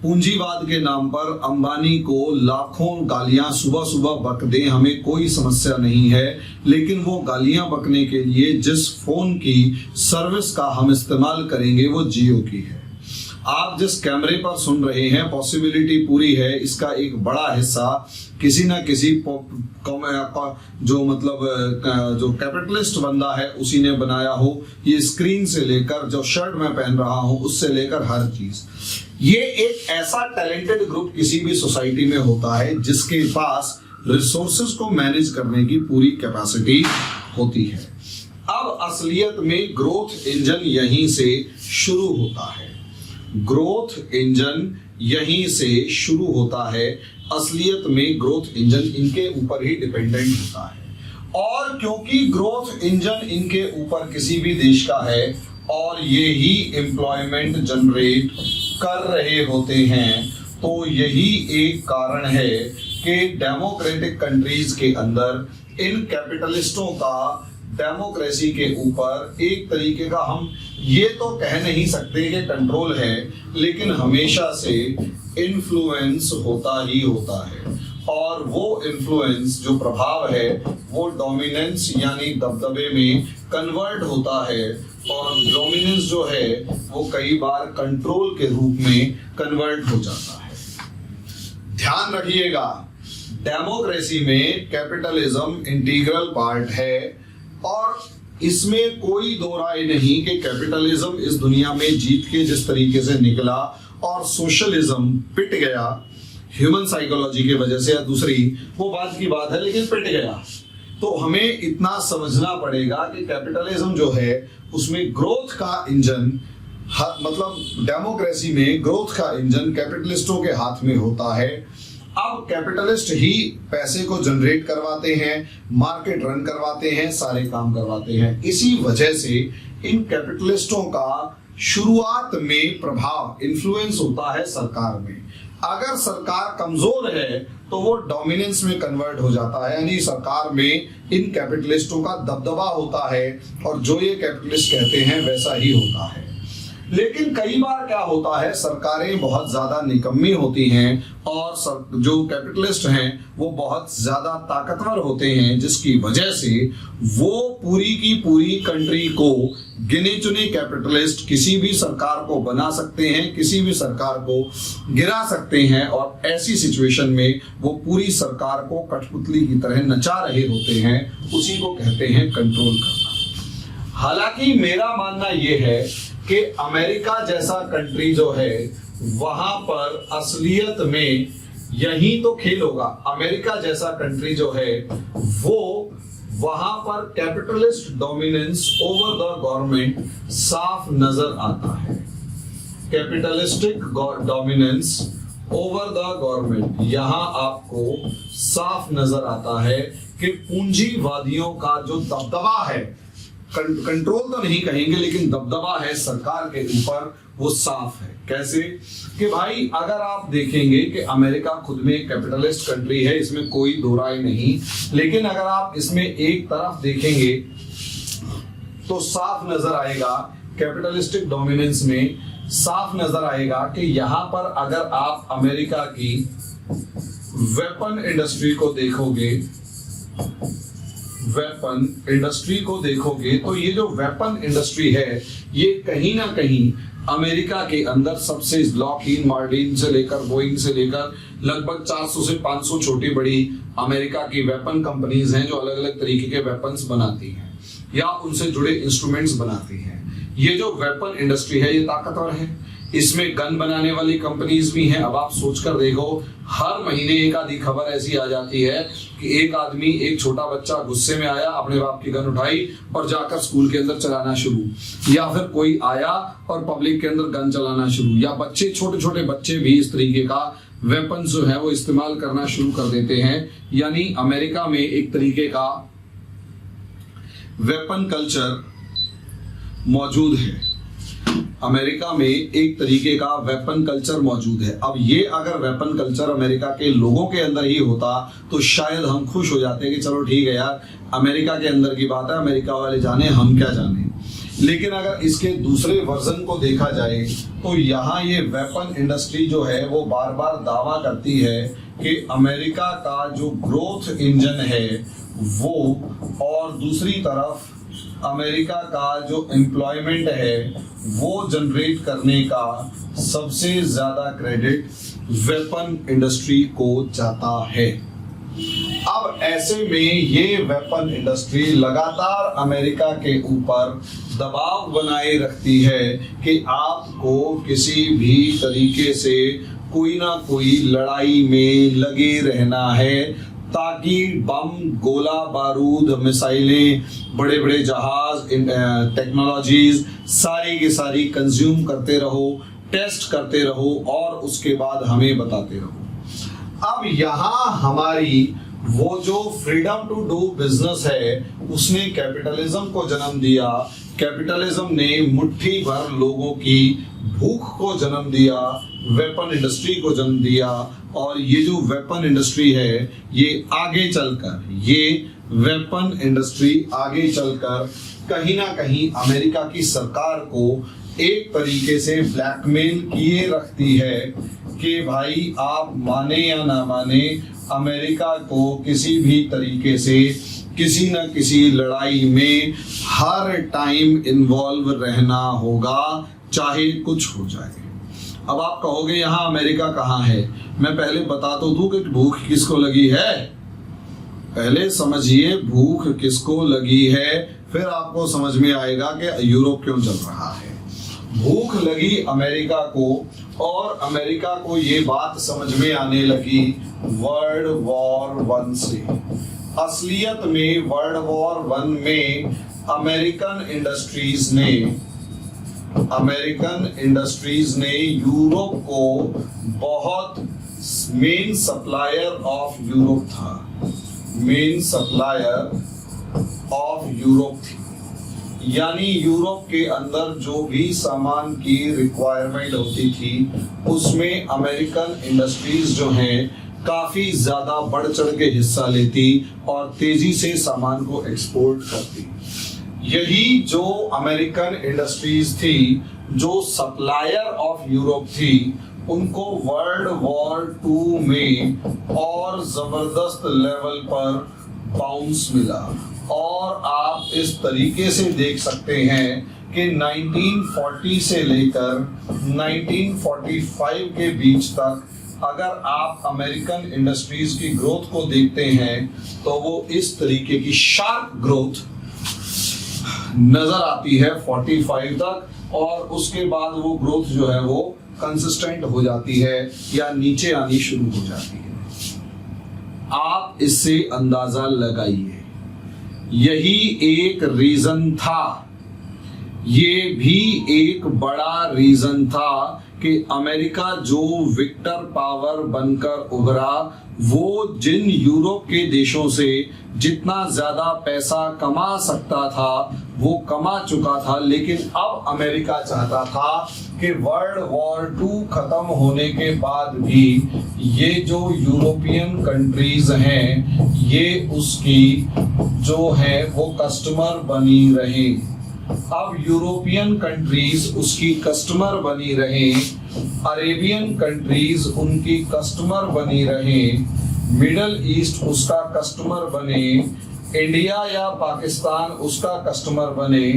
पूंजीवाद के नाम पर अंबानी को लाखों गालियां सुबह सुबह बक दें, हमें कोई समस्या नहीं है, लेकिन वो गालियां बकने के लिए जिस फोन की सर्विस का हम इस्तेमाल करेंगे वो जियो की है। आप जिस कैमरे पर सुन रहे हैं, पॉसिबिलिटी पूरी है इसका एक बड़ा हिस्सा किसी ना किसी जो मतलब जो कैपिटलिस्ट बंदा है उसी ने बनाया हो। ये स्क्रीन से लेकर जो शर्ट मैं पहन रहा हूं उससे लेकर हर चीज, ये एक ऐसा टैलेंटेड ग्रुप किसी भी सोसाइटी में होता है जिसके पास रिसोर्सेज को मैनेज करने की पूरी कैपेसिटी होती है। अब असलियत में ग्रोथ इंजन यहीं से शुरू होता है, ग्रोथ इंजन यहीं से शुरू होता है। असलियत में ग्रोथ इंजन इनके ऊपर ही डिपेंडेंट होता है, और क्योंकि ग्रोथ इंजन इनके ऊपर किसी भी देश का है और ये ही एम्प्लॉयमेंट जनरेट कर रहे होते हैं, तो यही एक कारण है कि डेमोक्रेटिक कंट्रीज के अंदर इन कैपिटलिस्टों का डेमोक्रेसी के ऊपर एक तरीके का, हम ये तो कह नहीं सकते कि कंट्रोल है, लेकिन हमेशा से इन्फ्लुएंस होता ही होता है। और वो इन्फ्लुएंस, जो प्रभाव है, वो डोमिनेंस यानी दबदबे में कन्वर्ट होता है, और डोमिनेंस जो है वो कई बार कंट्रोल के रूप में कन्वर्ट हो जाता है। ध्यान रखिएगा, डेमोक्रेसी में कैपिटलिज्म इंटीग्रल पार्ट है, और इसमें कोई दो राय नहीं कि कैपिटलिज्म इस दुनिया में जीत के जिस तरीके से निकला और सोशलिज्म पिट गया ह्यूमन साइकोलॉजी की वजह से, या दूसरी वो बात की बात है, लेकिन पिट गया। तो हमें इतना समझना पड़ेगा कि कैपिटलिज्म जो है उसमें ग्रोथ का इंजन, मतलब डेमोक्रेसी में ग्रोथ का इंजन कैपिटलिस्टों के हाथ में होता है। अब कैपिटलिस्ट ही पैसे को जनरेट करवाते हैं, मार्केट रन करवाते हैं, सारे काम करवाते हैं। इसी वजह से इन कैपिटलिस्टों का शुरुआत में प्रभाव, इन्फ्लुएंस होता है सरकार में। अगर सरकार कमजोर है तो वो डोमिनेंस में कन्वर्ट हो जाता है, यानी सरकार में इन कैपिटलिस्टों का दबदबा होता है, और जो ये कैपिटलिस्ट कहते हैं वैसा ही होता है। लेकिन कई बार क्या होता है, सरकारें बहुत ज्यादा निकम्मी होती हैं, और जो कैपिटलिस्ट हैं वो बहुत ज्यादा ताकतवर होते हैं, जिसकी वजह से वो पूरी की पूरी कंट्री को, गिने चुने कैपिटलिस्ट किसी भी सरकार को बना सकते हैं, किसी भी सरकार को गिरा सकते हैं, और ऐसी सिचुएशन में वो पूरी सरकार को कठपुतली की तरह नचा रहे होते हैं। उसी को कहते हैं कंट्रोल करना। हालांकि मेरा मानना यह है कि अमेरिका जैसा कंट्री जो है वहां पर असलियत में यही तो खेल होगा। अमेरिका जैसा कंट्री जो है वो वहां पर capitalist dominance over the government साफ नजर आता है। Capitalistic dominance over the government यहां आपको साफ नजर आता है कि पूंजीवादियों का जो दबदबा है, कंट्रोल तो नहीं कहेंगे लेकिन दबदबा है सरकार के ऊपर, वो साफ है। कैसे कि भाई अगर आप देखेंगे कि अमेरिका खुद में कैपिटलिस्ट कंट्री है, इसमें कोई दो राय नहीं, लेकिन अगर आप इसमें एक तरफ देखेंगे तो साफ नजर आएगा, कैपिटलिस्टिक डोमिनेंस में साफ नजर आएगा कि यहां पर अगर आप अमेरिका की वेपन इंडस्ट्री को देखोगे, वेपन इंडस्ट्री को देखोगे तो ये जो वेपन इंडस्ट्री है ये कहीं ना कहीं अमेरिका के अंदर सबसे, लॉकहीड मार्टिन से लेकर बोइंग से लेकर लगभग 400 से 500 छोटी बड़ी अमेरिका की वेपन कंपनीज हैं जो अलग अलग तरीके के वेपन्स बनाती हैं या उनसे जुड़े इंस्ट्रूमेंट्स बनाती हैं। ये जो वेपन इंडस्ट्री है ये ताकतवर है, इसमें गन बनाने वाली कंपनीज भी हैं। अब आप सोचकर देखो, हर महीने एक आधी खबर ऐसी आ जाती है कि एक आदमी, एक छोटा बच्चा गुस्से में आया, अपने बाप की गन उठाई और जाकर स्कूल के अंदर चलाना शुरू, या फिर कोई आया और पब्लिक के अंदर गन चलाना शुरू, या बच्चे, छोटे छोटे बच्चे भी इस तरीके का वेपन जो है वो इस्तेमाल करना शुरू कर देते हैं। यानी अमेरिका में एक तरीके का वेपन कल्चर मौजूद है। अमेरिका में एक तरीके का वेपन कल्चर मौजूद है। अब ये अगर वेपन कल्चर अमेरिका के लोगों के अंदर ही होता तो शायद हम खुश हो जाते कि चलो ठीक है यार, अमेरिका के अंदर की बात है, अमेरिका वाले जाने, हम क्या जाने। लेकिन अगर इसके दूसरे वर्जन को देखा जाए तो यहाँ ये वेपन इंडस्ट्री जो है वो बार बार दावा करती है कि अमेरिका का जो ग्रोथ इंजन है वो, और दूसरी तरफ अमेरिका का जो एम्प्लॉयमेंट है वो जनरेट करने का सबसे ज्यादा क्रेडिट वेपन इंडस्ट्री को जाता है। अब ऐसे में ये वेपन इंडस्ट्री लगातार अमेरिका के ऊपर दबाव बनाए रखती है कि आपको किसी भी तरीके से कोई ना कोई लड़ाई में लगे रहना है, ताकि बम, गोला बारूद, मिसाइलें, बड़े बड़े जहाज, टेक्नोलॉजीज सारी की सारी कंज्यूम करते रहो, टेस्ट करते रहो और उसके बाद हमें बताते रहो। अब यहाँ हमारी वो जो फ्रीडम टू डू बिजनेस है उसने कैपिटलिज्म को जन्म दिया। कैपिटलिज्म ने मुट्ठी भर लोगों की भूख को जन्म दिया, वेपन इंडस्ट्री को जन्म दिया, और ये जो वेपन इंडस्ट्री है ये आगे चलकर ये वेपन इंडस्ट्री आगे चलकर कहीं ना कहीं अमेरिका की सरकार को एक तरीके से ब्लैकमेल किए रखती है कि भाई आप माने या ना माने, अमेरिका को किसी भी तरीके से किसी न किसी लड़ाई में हर टाइम इन्वॉल्व रहना होगा, चाहे कुछ हो जाए। अब आप कहोगे यहाँ अमेरिका कहाँ है? मैं पहले बता तो दूं कि भूख किसको लगी है। पहले समझिए भूख किसको लगी है, फिर आपको समझ में आएगा कि यूरोप क्यों चल रहा है। भूख लगी अमेरिका को, और अमेरिका को ये बात समझ में आने लगी वर्ल्ड वॉर 1 से। असलियत में वर्ल्ड वॉर 1 में अमेरिकन इंडस्ट्रीज ने यूरोप को बहुत मेन सप्लायर ऑफ यूरोप था, मेन सप्लायर ऑफ यूरोप थी। यानी यूरोप के अंदर जो भी सामान की रिक्वायरमेंट होती थी उसमें अमेरिकन इंडस्ट्रीज जो हैं काफी ज्यादा बढ़ चढ़ के हिस्सा लेती और तेजी से सामान को एक्सपोर्ट करती। यही जो अमेरिकन इंडस्ट्रीज थी, जो सप्लायर ऑफ यूरोप थी, उनको वर्ल्ड वॉर 2 में और जबरदस्त लेवल पर बाउंस मिला। और आप इस तरीके से देख सकते हैं कि 1940 से लेकर 1945 के बीच तक अगर आप अमेरिकन इंडस्ट्रीज की ग्रोथ को देखते हैं तो वो इस तरीके की शार्प ग्रोथ नजर आती है 45 तक, और उसके बाद वो ग्रोथ जो है वो कंसिस्टेंट हो जाती है या नीचे आनी शुरू हो जाती है। आप इससे अंदाजा लगाइए, यही एक रीजन था, ये भी एक बड़ा रीजन था कि अमेरिका जो विक्टर पावर बनकर उभरा, वो जिन यूरोप के देशों से जितना ज्यादा पैसा कमा सकता था वो कमा चुका था। लेकिन अब अमेरिका चाहता था कि वर्ल्ड वॉर 2 खत्म होने के बाद भी ये जो यूरोपियन कंट्रीज हैं ये उसकी जो है वो कस्टमर बनी रहे। अब यूरोपियन कंट्रीज उसकी कस्टमर बनी रहे, अरेबियन कंट्रीज उनकी कस्टमर बनी रहे, मिडल ईस्ट उसका कस्टमर बने, इंडिया या पाकिस्तान उसका कस्टमर बने,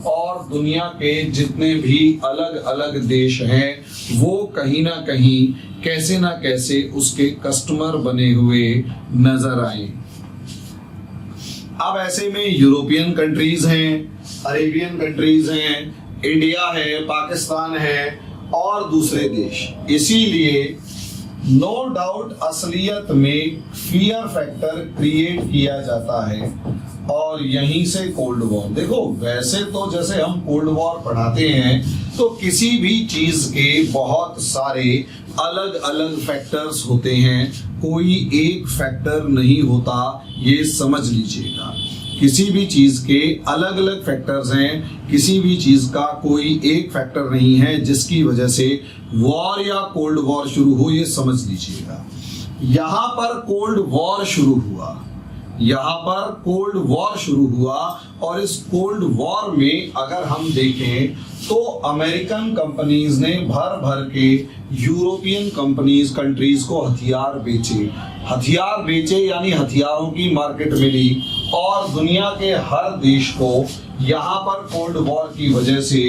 और दुनिया के जितने भी अलग अलग देश हैं वो कहीं ना कहीं कैसे ना कैसे उसके कस्टमर बने हुए नजर आए। अब ऐसे में यूरोपियन कंट्रीज हैं, अरेबियन कंट्रीज हैं, इंडिया है, पाकिस्तान है और दूसरे देश। इसीलिए नो डाउट असलियत में फियर फैक्टर क्रिएट किया जाता है और यहीं से कोल्ड वॉर। देखो वैसे तो जैसे हम कोल्ड वॉर पढ़ाते हैं तो किसी भी चीज के बहुत सारे अलग अलग फैक्टर्स होते हैं, कोई एक फैक्टर नहीं होता, ये समझ लीजिएगा। किसी भी चीज के अलग अलग फैक्टर्स हैं, किसी भी चीज का कोई एक फैक्टर नहीं है जिसकी वजह से वॉर या कोल्ड वॉर शुरू हो, ये समझ लीजिएगा। यहां पर कोल्ड वॉर शुरू हुआ, यहां पर कोल्ड वॉर शुरू हुआ और इस कोल्ड वॉर में अगर हम देखें तो अमेरिकन कंपनीज ने भर भर के यूरोपियन कंट्रीज को हथियार बेचे यानी हथियारों की मार्केट मिली और दुनिया के हर देश को यहां पर कोल्ड वॉर की वजह से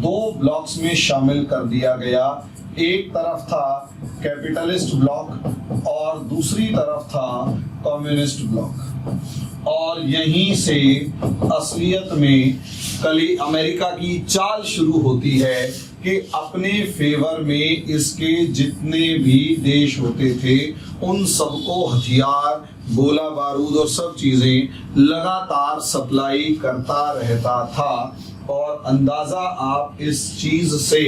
2 ब्लॉक्स में शामिल कर दिया गया। एक तरफ था कैपिटलिस्ट ब्लॉक और दूसरी तरफ था कम्युनिस्ट ब्लॉक। और यहीं से असलियत में कली अमेरिका की चाल शुरू होती है कि अपने फेवर में इसके जितने भी देश होते थे उन सबको हथियार, गोला बारूद और सब चीजें लगातार सप्लाई करता रहता था। और अंदाजा आप इस चीज से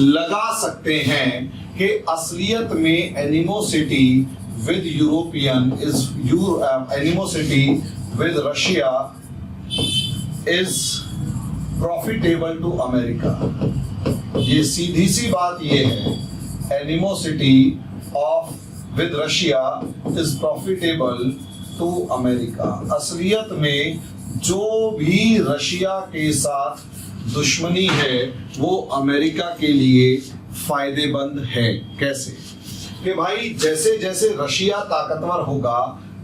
लगा सकते हैं कि असलियत में animosity with European animosity with Russia is profitable to America. ये सीधी सी बात ये है, animosity of with Russia is profitable to America. असलियत में जो भी रशिया के साथ दुश्मनी है वो अमेरिका के लिए फायदेमंद है। कैसे? कि भाई जैसे जैसे रशिया ताकतवर होगा,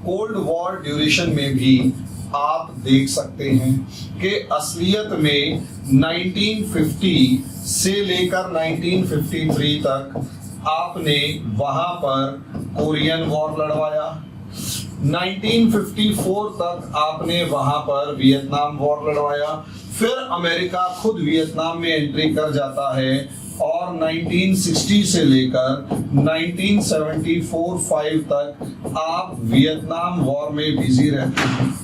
कोल्ड वॉर ड्यूरेशन में भी आप देख सकते हैं कि असलियत में 1950 से लेकर 1953 तक आपने वहां पर कोरियन वॉर लड़वाया, 1954 तक आपने वहां पर वियतनाम वॉर लड़वाया, फिर अमेरिका खुद वियतनाम में एंट्री कर जाता है और 1960 से लेकर 1974-5 तक आप वियतनाम वॉर में बिजी रहते हैं,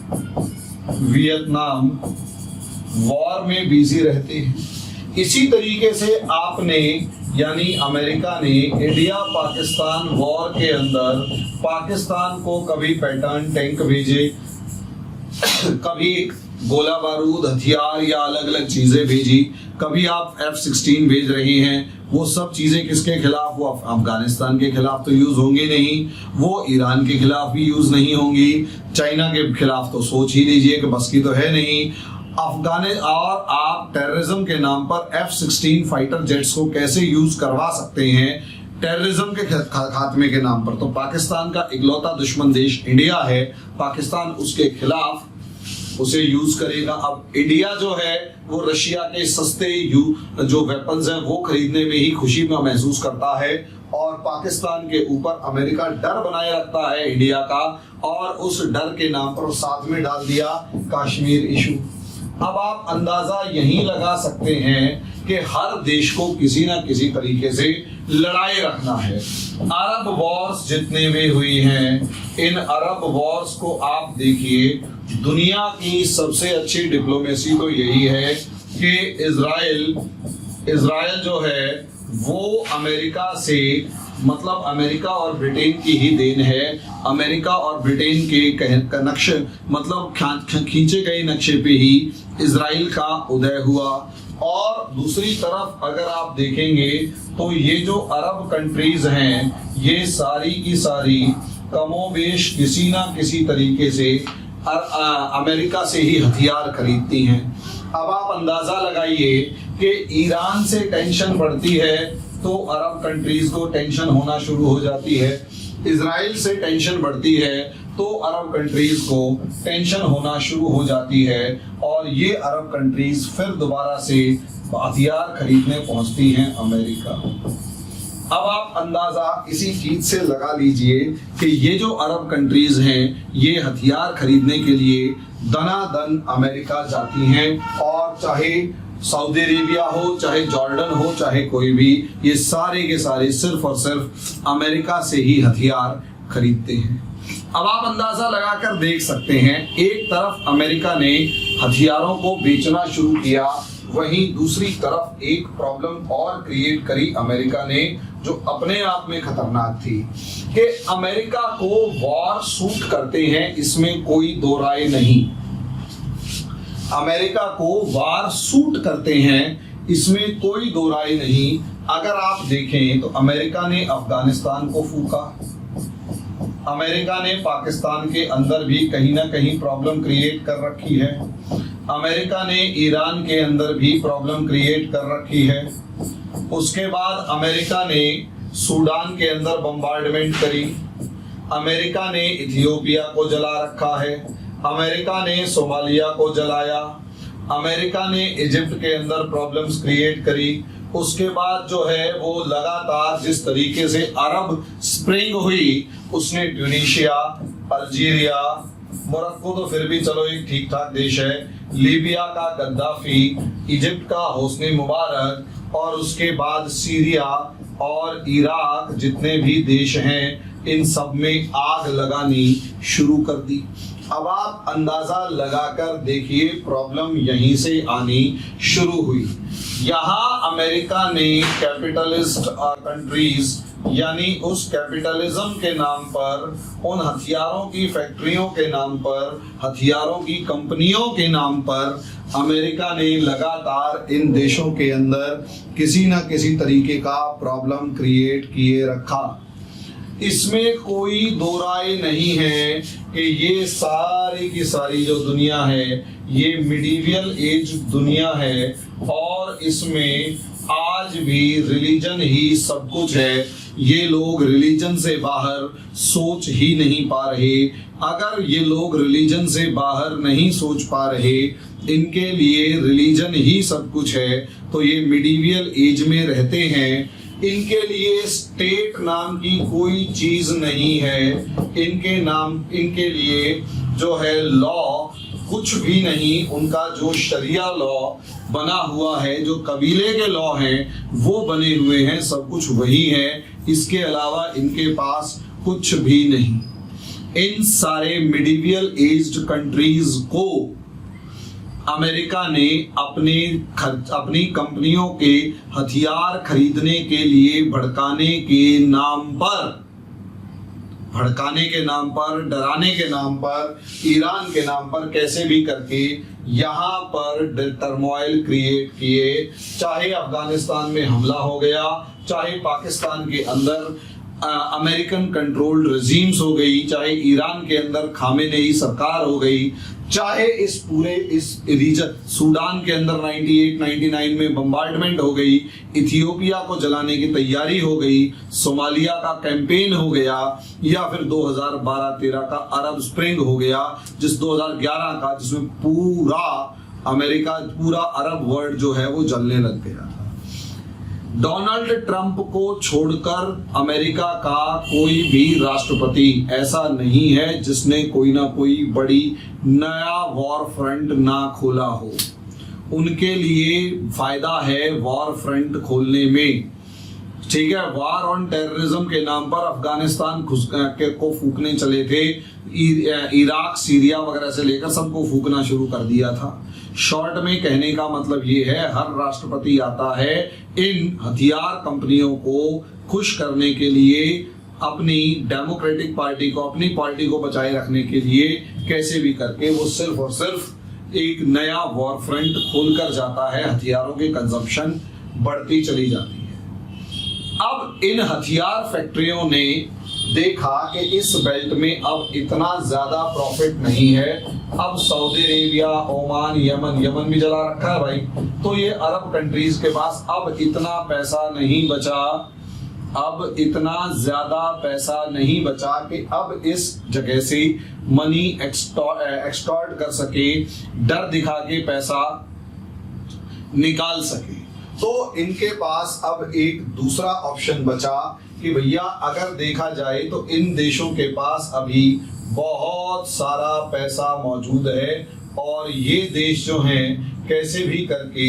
वियतनाम वॉर में बिजी रहते हैं। इसी तरीके से आपने यानी अमेरिका ने इंडिया पाकिस्तान वॉर के अंदर पाकिस्तान को कभी पैटर्न टैंक भेजे, कभी गोला बारूद हथियार या अलग अलग चीजें भेजी, कभी आप F-16 भेज रही हैं। वो सब चीजें किसके खिलाफ? वो अफगानिस्तान के खिलाफ तो यूज होंगी नहीं, वो ईरान के खिलाफ भी यूज नहीं होंगी, चाइना के खिलाफ तो सोच ही लीजिए कि बस की तो है नहीं। और आप टेररिज्म के नाम पर F-16 फाइटर जेट्स को कैसे यूज करवा सकते हैं टेररिज्म के खात्मे के नाम पर? तो पाकिस्तान का इकलौता दुश्मन देश इंडिया है, पाकिस्तान उसके खिलाफ उसे यूज करेगा। अब इंडिया जो है वो रशिया के सस्ते जो वेपन्स हैं वो खरीदने में ही खुशी में महसूस करता है और पाकिस्तान के ऊपर अमेरिका डर बनाए रखता है इंडिया का, और उस डर के नाम पर साथ में डाल दिया कश्मीर इशू। अब आप अंदाजा यही लगा सकते हैं कि हर देश को किसी ना किसी तरीके से लड़ाई रखना है। अरब वॉर्स जितने भी हुई हैं, इन अरब वॉर्स को आप देखिए, दुनिया की सबसे अच्छी डिप्लोमेसी तो यही है कि इजराइल जो है वो अमेरिका से, मतलब अमेरिका और ब्रिटेन की ही देन है। अमेरिका और ब्रिटेन के नक्शे, मतलब खींचे गए नक्शे पे ही इजराइल का उदय हुआ। और दूसरी तरफ अगर आप देखेंगे तो ये जो अरब कंट्रीज हैं ये सारी की सारी कमोबेश किसी ना किसी तरीके से अमेरिका से ही हथियार खरीदती हैं। अब आप अंदाजा लगाइए कि ईरान से टेंशन बढ़ती है तो अरब कंट्रीज को टेंशन होना शुरू हो जाती है, इजराइल से टेंशन बढ़ती है तो अरब कंट्रीज को टेंशन होना शुरू हो जाती है, और ये अरब कंट्रीज फिर दोबारा से हथियार खरीदने पहुंचती हैं अमेरिका। अब आप अंदाजा इसी चीज से लगा लीजिए कि ये जो अरब कंट्रीज हैं ये हथियार खरीदने के लिए दनादन अमेरिका जाती हैं, और चाहे सऊदी अरेबिया हो, चाहे जॉर्डन हो, चाहे कोई भी, ये सारे के सारे सिर्फ और सिर्फ अमेरिका से ही हथियार खरीदते हैं। अब आप अंदाजा लगाकर देख सकते हैं, एक तरफ अमेरिका ने हथियारों को बेचना शुरू किया, वहीं दूसरी तरफ एक प्रॉब्लम और क्रिएट करी अमेरिका ने जो अपने आप में खतरनाक थी कि अमेरिका को वॉर सूट करते हैं, इसमें कोई दो राय नहीं। अमेरिका को वार सूट करते हैं, इसमें कोई दो राय नहीं। अगर आप देखें तो अमेरिका ने अफगानिस्तान को फूका, अमेरिका ने पाकिस्तान के अंदर भी कहीं ना कहीं प्रॉब्लम क्रिएट कर रखी है, अमेरिका ने ईरान के अंदर भी प्रॉब्लम क्रिएट कर रखी है। उसके बाद अमेरिका ने सूडान के अंदर बम्बार्डमेंट करी, अमेरिका ने इथियोपिया को जला रखा है, अमेरिका ने सोमालिया को जलाया, अमेरिका ने इजिप्ट के अंदर प्रॉब्लम्स क्रिएट करी। उसके बाद जो है वो लगातार जिस तरीके से अरब स्प्रिंग हुई उसने ट्यूनीशिया, अल्जीरिया, मोरक्को तो फिर भी चलो एक ठीक ठाक देश है, लीबिया का गद्दाफी, इजिप्ट का होस्नी मुबारक, और उसके बाद सीरिया और इराक जितने भी देश हैं इन सब में आग लगानी शुरू कर दी। अब आप अंदाजा लगाकर देखिए प्रॉब्लम यहीं से आनी शुरू हुई। यहाँ अमेरिका ने कैपिटलिस्ट कंट्रीज यानी उस कैपिटलिज्म के नाम पर, उन हथियारों की फैक्ट्रियों के नाम पर, हथियारों की कंपनियों के नाम पर अमेरिका ने लगातार इन देशों के अंदर किसी न किसी तरीके का प्रॉब्लम क्रिएट किए रखा। इसमें कोई दो राय नहीं है कि ये सारी की सारी जो दुनिया है ये मिडीवियल एज दुनिया है और इसमें आज भी रिलीजन ही सब कुछ है। ये लोग रिलीजन से बाहर सोच ही नहीं पा रहे। अगर ये लोग रिलीजन से बाहर नहीं सोच पा रहे, इनके लिए रिलीजन ही सब कुछ है, तो ये मिडीवियल एज में रहते हैं। इनके लिए स्टेट नाम की कोई चीज नहीं है। इनके लिए जो है लॉ कुछ भी नहीं। उनका जो शरिया लॉ बना हुआ है, जो कबीले के लॉ हैं वो बने हुए हैं, सब कुछ वही है। इसके अलावा इनके पास कुछ भी नहीं। इन सारे मिडीवियल एज्ड कंट्रीज को अमेरिका ने अपनी कंपनियों के हथियार खरीदने के लिए भड़काने के नाम पर, डराने के नाम पर, ईरान के नाम पर कैसे भी करके यहाँ पर टर्मोइल क्रिएट किए। चाहे अफगानिस्तान में हमला हो गया, चाहे पाकिस्तान के अंदर अमेरिकन कंट्रोल्ड रेजिम्स हो गई, चाहे ईरान के अंदर खामेनेई सरकार हो गई, चाहे इस रीजन सूडान के अंदर 98-99 में बम्बार्डमेंट हो गई, इथियोपिया को जलाने की तैयारी हो गई, सोमालिया का कैंपेन हो गया, या फिर 2012-13 का अरब स्प्रिंग हो गया, 2011 का, जिसमें पूरा अमेरिका, पूरा अरब वर्ल्ड जो है वो जलने लग गया। डोनाल्ड ट्रंप को छोड़कर अमेरिका का कोई भी राष्ट्रपति ऐसा नहीं है जिसने कोई ना कोई बड़ी नया वॉर फ्रंट ना खोला हो। उनके लिए फायदा है वॉर फ्रंट खोलने में। ठीक है, वार ऑन टेररिज्म के नाम पर अफगानिस्तान को फूकने चले थे, इराक, सीरिया वगैरह से लेकर सबको फूकना शुरू कर दिया था। शॉर्ट में कहने का मतलब ये है, हर राष्ट्रपति आता है इन हथियार कंपनियों को खुश करने के लिए, अपनी डेमोक्रेटिक पार्टी को, अपनी पार्टी को बचाए रखने के लिए कैसे भी करके वो सिर्फ और सिर्फ एक नया वॉर फ्रंट खोलकर जाता है। हथियारों की कंजम्पशन बढ़ती चली जाती है। अब इन हथियार फैक्ट्रियों ने देखा कि इस बेल्ट में अब इतना ज्यादा प्रॉफिट नहीं है। अब सऊदी अरेबिया, ओमान, यमन भी जला रखा है भाई, तो ये अरब कंट्रीज के पास अब इतना पैसा नहीं बचा, अब इतना ज्यादा पैसा नहीं बचा कि अब इस जगह से मनी एक्सटॉर्ट कर सके, डर दिखा के पैसा निकाल सके। तो इनके पास अब एक दूसरा ऑप्शन बचा कि भैया अगर देखा जाए तो इन देशों के पास अभी बहुत सारा पैसा मौजूद है और ये देश जो हैं कैसे भी करके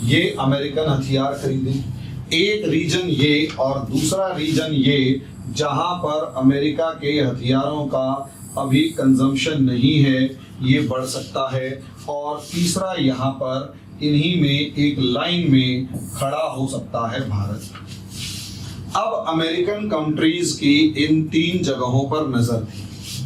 ये अमेरिकन हथियार खरीदें। एक रीजन ये और दूसरा रीजन ये जहां पर अमेरिका के हथियारों का अभी कंजम्पशन नहीं है, ये बढ़ सकता है। और तीसरा यहाँ पर इन्हीं में एक लाइन में खड़ा हो सकता है भारत। अब अमेरिकन कंट्रीज की इन तीन जगहों पर नजर थी।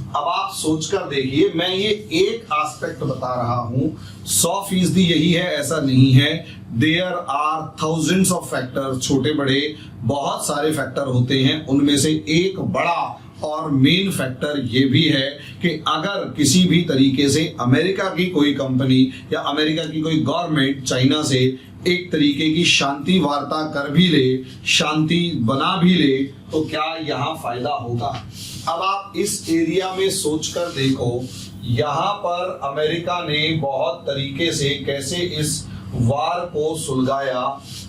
अब आप सोचकर देखिए, मैं ये एक एस्पेक्ट बता रहा हूं, 100% यही है ऐसा नहीं है। There are thousands of factor, छोटे बड़े बहुत सारे फैक्टर होते हैं। उनमें से एक बड़ा और मेन फैक्टर ये भी है कि अगर किसी भी तरीके से अमेरिका की कोई कंपनी या अमेरिका की कोई गवर्नमेंट चाइना से एक तरीके की शांति वार्ता कर भी ले, शांति बना भी ले, तो क्या यहाँ फायदा होगा? अब आप इस एरिया में सोचकर देखो, यहाँ पर अमेरिका ने बहुत तरीके से कैसे इस वार को सुलझाया।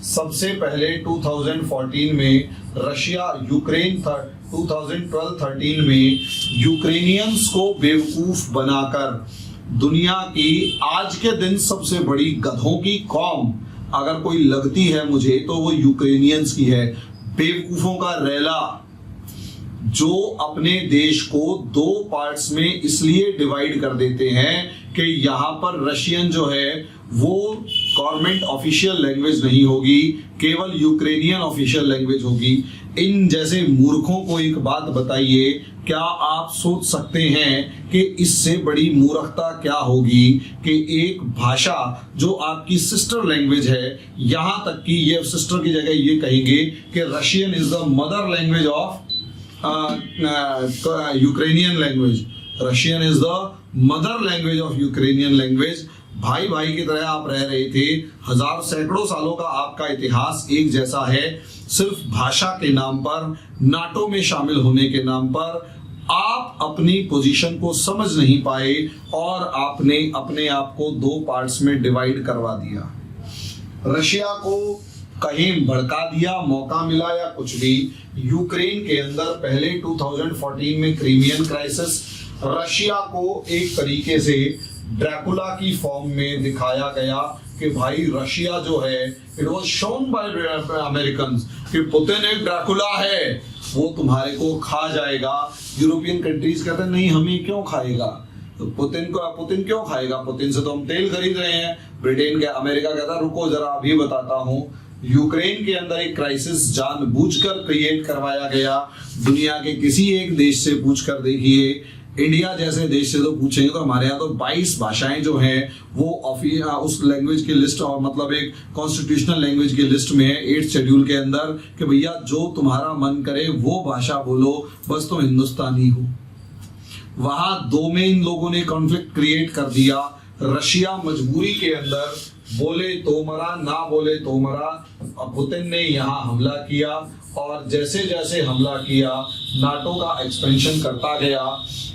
सबसे पहले 2014 में रशिया यूक्रेन 2012-13 में यूक्रेनियंस को बेवकूफ बनाकर दुनिया की आज के दिन सबसे बड़ी गधों की कौम अगर कोई लगती है मुझे तो वो यूक्रेनियंस की है। बेवकूफों का रैला जो अपने देश को दो पार्ट्स में इसलिए डिवाइड कर देते हैं कि यहाँ पर रशियन जो है वो गवर्नमेंट ऑफिशियल लैंग्वेज नहीं होगी, केवल यूक्रेनियन ऑफिशियल लैंग्वेज होगी। इन जैसे मूर्खों को एक बात बताइए, क्या आप सोच सकते हैं कि इससे बड़ी मूर्खता क्या होगी कि एक भाषा जो आपकी सिस्टर लैंग्वेज है, यहां तक कि ये सिस्टर की जगह ये कहेंगे कि Russian is the mother language of Ukrainian language, Russian is the mother language of Ukrainian language. भाई भाई की तरह आप रह रहे थे, हजार सैकड़ों सालों का आपका इतिहास एक जैसा है। सिर्फ भाषा के नाम पर, नाटो में शामिल होने के नाम पर आप अपनी पोजीशन को समझ नहीं पाए और आपने अपने आप को दो पार्ट्स में डिवाइड करवा दिया। रशिया को कहीं भड़का दिया, मौका मिला या कुछ भी। यूक्रेन के अंदर पहले 2014 में क्रीमियन क्राइसिस, रशिया को एक तरीके से ड्रैकुला की फॉर्म में दिखाया गया कि भाई रशिया जो है, it was shown by Americans कि पुतिन एक ड्रैकुला है, वो तुम्हारे को खा जाएगा। यूरोपियन कंट्रीज कहते हैं नहीं, हमें क्यों खाएगा, तो पुतिन क्यों खाएगा, पुतिन से तो हम तेल खरीद रहे हैं। ब्रिटेन का, अमेरिका कहता है रुको जरा अभी बताता हूं। यूक्रेन के अंदर एक क्राइसिस जानबूझकर क्रिएट करवाया गया। दुनिया के किसी एक देश से पूछकर देखिए, इंडिया जैसे देश से तो पूछेंगे तो हमारे यहाँ तो 22 भाषाएं जो हैं वो उस लैंग्वेज की लिस्ट, और मतलब एक कॉन्स्टिट्यूशनल लैंग्वेज की लिस्ट में है 8th शेड्यूल के अंदर कि भैया जो तुम्हारा मन करे वो भाषा बोलो, बस तुम हिंदुस्तानी हो। वहां दो में इन लोगों ने कॉन्फ्लिक्ट क्रिएट कर दिया। रशिया मजबूरी के अंदर बोले तो मरा, ना बोले तो मरा। पुतिन ने यहाँ हमला किया और जैसे जैसे हमला किया नाटो का एक्सपेंशन करता गया।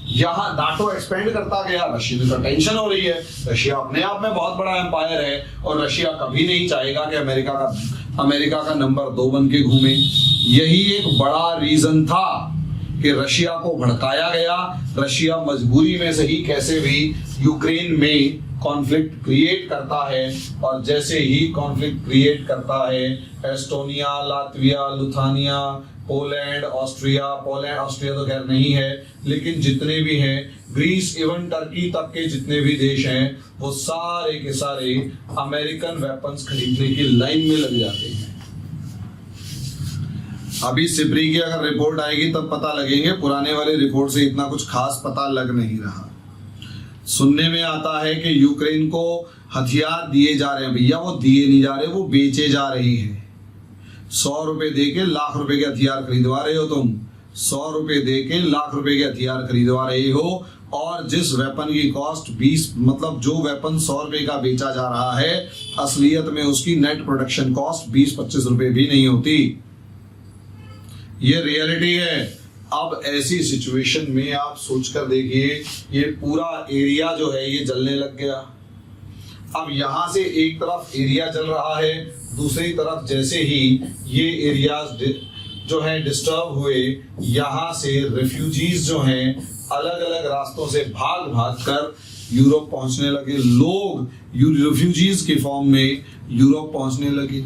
यहाँ नाटो एक्सपेंड करता गया, रशिया को टेंशन हो रही है। रशिया अपने आप में बहुत बड़ा एम्पायर है और रशिया कभी नहीं चाहेगा कि अमेरिका का नंबर 2 बन के घूमे। यही एक बड़ा रीजन था कि रशिया को भड़काया गया। रशिया मजबूरी में सही कैसे भी यूक्रेन में कॉन्फ्लिक्ट क्रिएट करता है और जैसे ही कॉन्फ्लिक्ट क्रिएट करता है Estonia, Latvia, Lithuania, Poland, Austria तो खैर नहीं है, लेकिन जितने भी हैं, ग्रीस, इवन टर्की तक के जितने भी देश हैं वो सारे के सारे अमेरिकन वेपन्स खरीदने की लाइन में लग जाते हैं। अभी सिपरी की अगर रिपोर्ट आएगी तब पता लगेंगे, पुराने वाले रिपोर्ट से इतना कुछ खास पता लग नहीं रहा। सुनने में आता है कि यूक्रेन को हथियार दिए जा रहे हैं। भैया वो दिए नहीं जा रहे, वो बेचे जा रहे हैं। 100 रुपए दे के लाख रुपए के हथियार खरीदवा रहे हो तुम। 100 रुपए दे के लाख रुपए के हथियार खरीदवा रहे हो और जिस वेपन की कॉस्ट 20, मतलब जो वेपन 100 रुपए का बेचा जा रहा है, असलियत में उसकी नेट प्रोडक्शन कॉस्ट 20-25 रुपए भी नहीं होती। ये रियलिटी है। अब ऐसी सिचुएशन में आप सोचकर देखिए, ये पूरा एरिया जो है ये जलने लग गया। अब यहां से एक तरफ एरिया जल रहा है, दूसरी तरफ जैसे ही ये एरियाज जो है डिस्टर्ब हुए, यहां से रिफ्यूजीज जो हैं अलग अलग रास्तों से भाग भाग कर यूरोप पहुंचने लगे। लोग रिफ्यूजीज के फॉर्म में यूरोप पहुंचने लगे।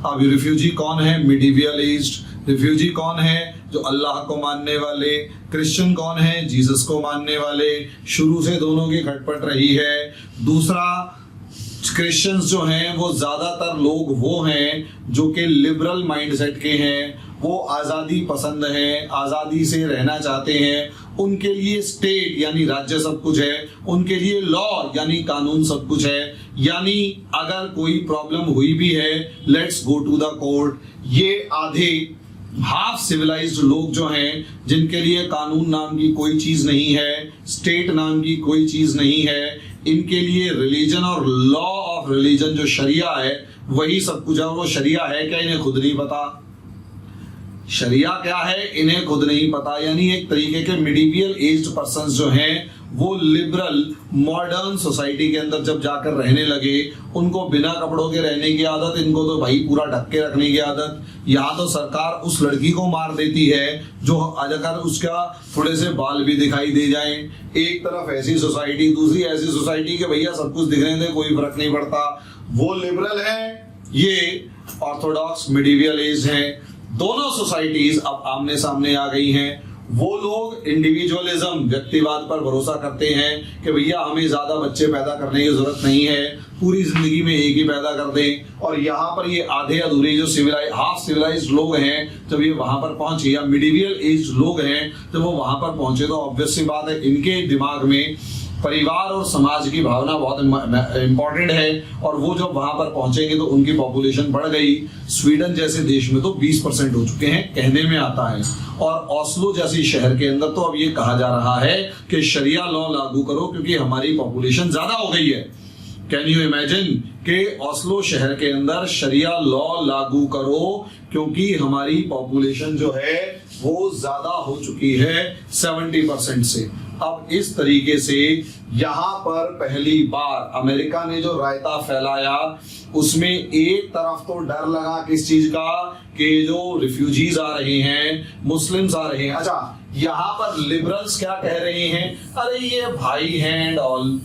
अब रिफ्यूजी कौन है? मिडिवियल एज्ड रिफ्यूजी कौन है? जो अल्लाह को मानने वाले। क्रिश्चियन कौन है? जीसस को मानने वाले। शुरू से दोनों की खटपट रही है। दूसरा, क्रिश्चियंस जो हैं वो ज्यादातर लोग वो हैं जो कि लिबरल माइंडसेट के हैं, वो आजादी पसंद हैं, आजादी से रहना चाहते हैं। उनके लिए स्टेट यानी राज्य सब कुछ है, उनके लिए लॉ यानी कानून सब कुछ है। यानी अगर कोई प्रॉब्लम हुई भी है, let's go to the court. ये आधे हाफ सिविलाइज्ड लोग जो हैं, जिनके लिए कानून नाम की कोई चीज नहीं है, स्टेट नाम की कोई चीज नहीं है, इनके लिए रिलीजन और लॉ ऑफ रिलीजन जो शरिया है वही सब कुछ है। और वो शरिया है क्या, इन्हें खुद नहीं पता। शरिया क्या है, इन्हें खुद नहीं पता। यानी एक तरीके के मिडिवियल एज्ड पर्संस जो हैं वो लिबरल मॉडर्न सोसाइटी के अंदर जब जाकर रहने लगे, उनको बिना कपड़ों के रहने की आदत, इनको तो भाई पूरा ढक के रखने की आदत। यहाँ तो सरकार उस लड़की को मार देती है जो अगर उसका थोड़े से बाल भी दिखाई दे जाए। एक तरफ ऐसी सोसाइटी, दूसरी ऐसी सोसाइटी के भैया सब कुछ दिखने दे, कोई फर्क नहीं पड़ता। वो लिबरल है, ये ऑर्थोडॉक्स मिडिवियल एज है। दोनों सोसाइटीज अब आमने सामने आ गई हैं। वो लोग इंडिविजुअलिज्म, व्यक्तिवाद पर भरोसा करते हैं कि भैया हमें ज्यादा बच्चे पैदा करने की जरूरत नहीं है, पूरी जिंदगी में एक ही पैदा कर दें। और यहाँ पर ये आधे अधूरे जो हाफ सिविलाइज्ड लोग हैं, जब ये वहां पर पहुंचे, या मिडिवियल एज लोग हैं जब वो वहां पर पहुंचे, तो ऑब्वियस सी बात है इनके दिमाग में परिवार और समाज की भावना बहुत इंपॉर्टेंट है, और वो जब वहां पर पहुंचेंगे तो उनकी पॉपुलेशन बढ़ गई। स्वीडन जैसे देश में तो 20% हो चुके हैं, कहने में आता है। और ओस्लो जैसी शहर के अंदर तो अब ये कहा जा रहा है कि शरिया लॉ लागू करो, क्योंकि हमारी पॉपुलेशन ज्यादा हो गई है। कैन यू इमेजिन कि ओस्लो शहर के अंदर शरिया लॉ लागू करो, क्योंकि हमारी पॉपुलेशन जो है वो ज्यादा हो चुकी है 70% से। अब इस तरीके से यहां पर पहली बार अमेरिका ने जो रायता फैलाया, उसमें एक तरफ तो डर लगा किस चीज का, कि जो रिफ्यूजीज आ रहे हैं, मुस्लिम्स आ रहे हैं। अच्छा, यहां पर लिबरल्स क्या कह रहे हैं, अरे ये भाई हैं एंड ऑल।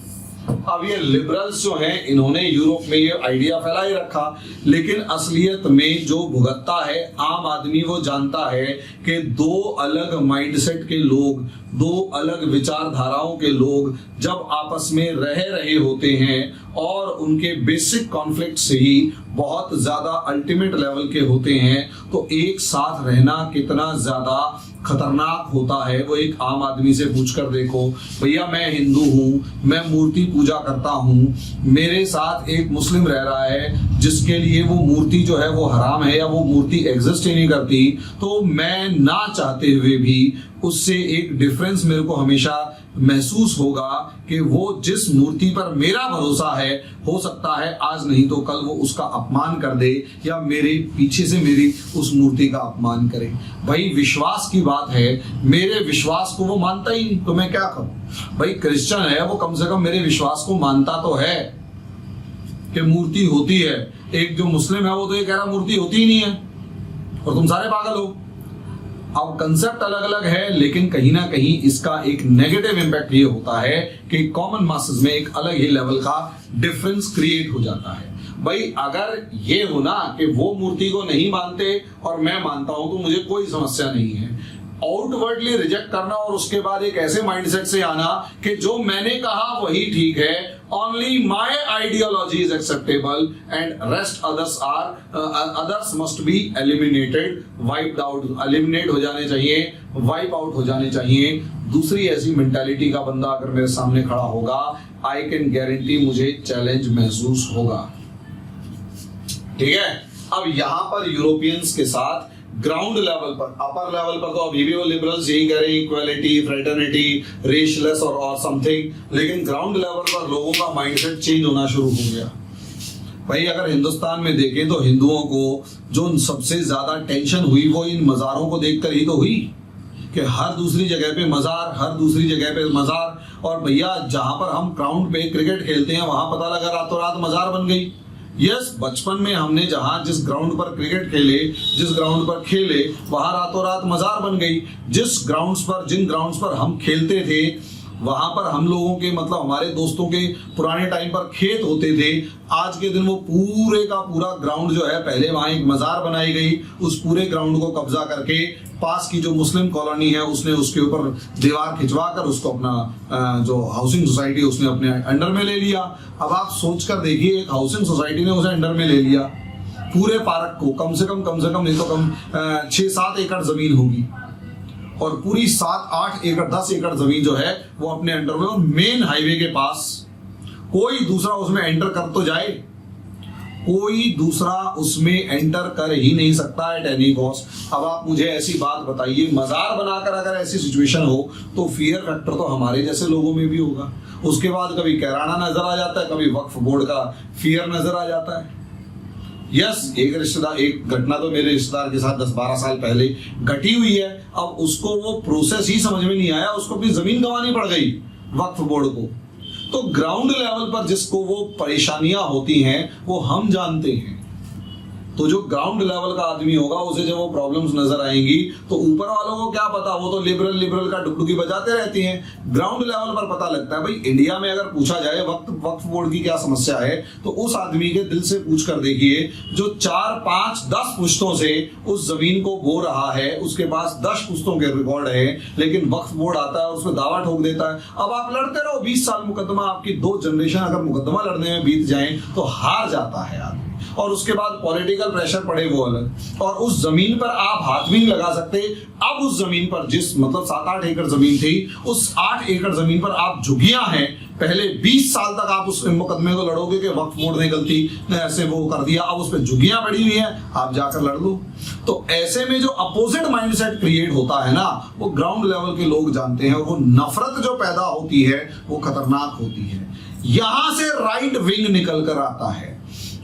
अब ये लिबरल्स जो हैं, इन्होंने यूरोप में ये आइडिया फैला ही रखा, लेकिन असलियत में जो भुगतता है आम आदमी, वो जानता है कि दो अलग माइंडसेट के लोग, दो अलग विचारधाराओं के लोग जब आपस में रह रहे होते हैं और उनके बेसिक कॉन्फ्लिक्ट से ही बहुत ज्यादा अल्टीमेट लेवल के होते हैं, तो एक साथ रहना कितना ज्यादा खतरनाक होता है वो एक आम आदमी से पूछकर देखो। भैया मैं हिंदू हूं, मैं मूर्ति पूजा करता हूं, मेरे साथ एक मुस्लिम रह रहा है जिसके लिए वो मूर्ति जो है वो हराम है या वो मूर्ति एग्जिस्ट ही नहीं करती, तो मैं ना चाहते हुए भी उससे एक डिफरेंस मेरे को हमेशा महसूस होगा कि वो जिस मूर्ति पर मेरा भरोसा है, हो सकता है आज नहीं तो कल वो उसका अपमान कर दे या मेरे पीछे से मेरी उस मूर्ति का अपमान करे। भाई विश्वास की बात है, मेरे विश्वास को वो मानता ही नहीं तो मैं क्या करूं। भाई क्रिश्चियन है, वो कम से कम मेरे विश्वास को मानता तो है कि मूर्ति होती है। एक जो मुस्लिम है वो तो ये कह रहा मूर्ति होती ही नहीं है और तुम सारे पागल हो। अब कंसेप्ट अलग अलग है, लेकिन कहीं ना कहीं इसका एक नेगेटिव इंपैक्ट ये होता है कि कॉमन मासेस में एक अलग ही लेवल का डिफरेंस क्रिएट हो जाता है। भाई अगर ये हो ना कि वो मूर्ति को नहीं मानते और मैं मानता हूं, तो मुझे कोई समस्या नहीं है। आउटवर्डली रिजेक्ट करना और उसके बाद एक ऐसे माइंडसेट से आना कि जो मैंने कहा वही ठीक है, only my ideology is acceptable and rest others must be eliminated, wiped out, eliminate हो जाने चाहिए, वाइप आउट हो जाने चाहिए। दूसरी ऐसी मेंटालिटी का बंदा अगर मेरे सामने खड़ा होगा, आई कैन गारंटी मुझे चैलेंज महसूस होगा। ठीक है, अब यहां पर यूरोपियंस के साथ ग्राउंड लेवल पर, अपर लेवल पर तो अभी भी वो लिबरल्स यही कह रहे हैं, इक्वालिटी, फ्रेटर्निटी, रेशलेस और समथिंग, लेकिन ग्राउंड लेवल पर लोगों का माइंडसेट चेंज होना शुरू हो गया। भाई अगर हिंदुस्तान में देखें तो हिंदुओं को जो सबसे ज्यादा टेंशन हुई वो इन मजारों को देखकर ही तो हुई कि हर दूसरी जगह पे मजार, हर दूसरी जगह पे मजार। और भैया जहां पर हम ग्राउंड पे क्रिकेट खेलते हैं वहां पता लगा रातों रात मजार बन गई। यस, बचपन में हमने जहां जिस ग्राउंड पर क्रिकेट खेले, जिस ग्राउंड पर खेले, वहां रातों रात मजार बन गई। जिस ग्राउंड्स पर, जिन ग्राउंड्स पर हम खेलते थे, वहां पर हम लोगों के मतलब हमारे दोस्तों के पुराने टाइम पर खेत होते थे, आज के दिन वो पूरे का पूरा ग्राउंड जो है, पहले वहां एक मजार बनाई गई, उस पूरे ग्राउंड को कब्जा करके पास की जो मुस्लिम कॉलोनी है उसने उसके ऊपर दीवार खिंचवा कर उसको अपना जो हाउसिंग सोसाइटी उसने अपने अंडर में ले लिया। अब आप सोच कर देखिए, एक हाउसिंग सोसाइटी ने उसे अंडर में ले लिया, पूरे पार्क को कम से कम नहीं तो कम 6-7 एकड़ जमीन होगी और पूरी 7-8 एकड़ 10 एकड़ जमीन जो है वो अपने अंडर में, और मेन हाईवे के पास कोई दूसरा उसमें एंटर कर तो जाए, कोई दूसरा उसमें एंटर कर ही नहीं सकता एट एनी कॉस्ट। अब आप मुझे ऐसी बात बताइए, मजार बनाकर अगर ऐसी सिचुएशन हो तो फियर फैक्टर तो हमारे जैसे लोगों में भी होगा। उसके बाद कभी कैराना नजर आ जाता है, कभी वक्फ बोर्ड का फियर नजर आ जाता है। यस, एक घटना तो मेरे रिश्तेदार के साथ 10-12 साल पहले घटी हुई है। अब उसको वो प्रोसेस ही समझ में नहीं आया, उसको अपनी जमीन गंवानी पड़ गई वक्फ बोर्ड को। तो ग्राउंड लेवल पर जिसको वो परेशानियां होती हैं वो हम जानते हैं। तो जो ग्राउंड लेवल का आदमी होगा उसे जब वो प्रॉब्लम्स नजर आएंगी तो ऊपर वालों को क्या पता, वो तो लिबरल का डुगडुगी बजाते रहती हैं। ग्राउंड लेवल पर पता लगता है। भाई इंडिया में अगर पूछा जाए वक्फ बोर्ड की क्या समस्या है, तो उस आदमी के दिल से पूछ कर देखिए जो 4-5-10 पुश्तों से उस जमीन को बो रहा है, उसके पास 10 पुश्तों के रिकॉर्ड है, लेकिन वक्फ बोर्ड आता है और उसमें दावा ठोक देता है। अब आप लड़ते रहो 20 साल मुकदमा, आपकी 2 जनरेशन अगर मुकदमा लड़ने में बीत जाए तो हार जाता है आदमी। और उसके बाद पॉलिटिकल प्रेशर पड़े वो अलग, और उस जमीन पर आप हाथ भी नहीं लगा सकते। अब उस जमीन पर जिस मतलब 7-8 एकड़ जमीन थी, उस 8 एकड़ जमीन पर आप झुग्गियां हैं, पहले 20 साल तक आप उस मुकदमे को लड़ोगे कि वक्फ बोर्ड ने गलती ऐसे वो कर दिया, अब उस पर झुग्गियां पड़ी हुई हैं, आप जाकर लड़ लो। तो ऐसे में जो अपोजिट माइंडसेट क्रिएट होता है ना, वो ग्राउंड लेवल के लोग जानते हैं, और वो नफरत जो पैदा होती है वो खतरनाक होती है। यहां से राइट विंग निकल कर आता है।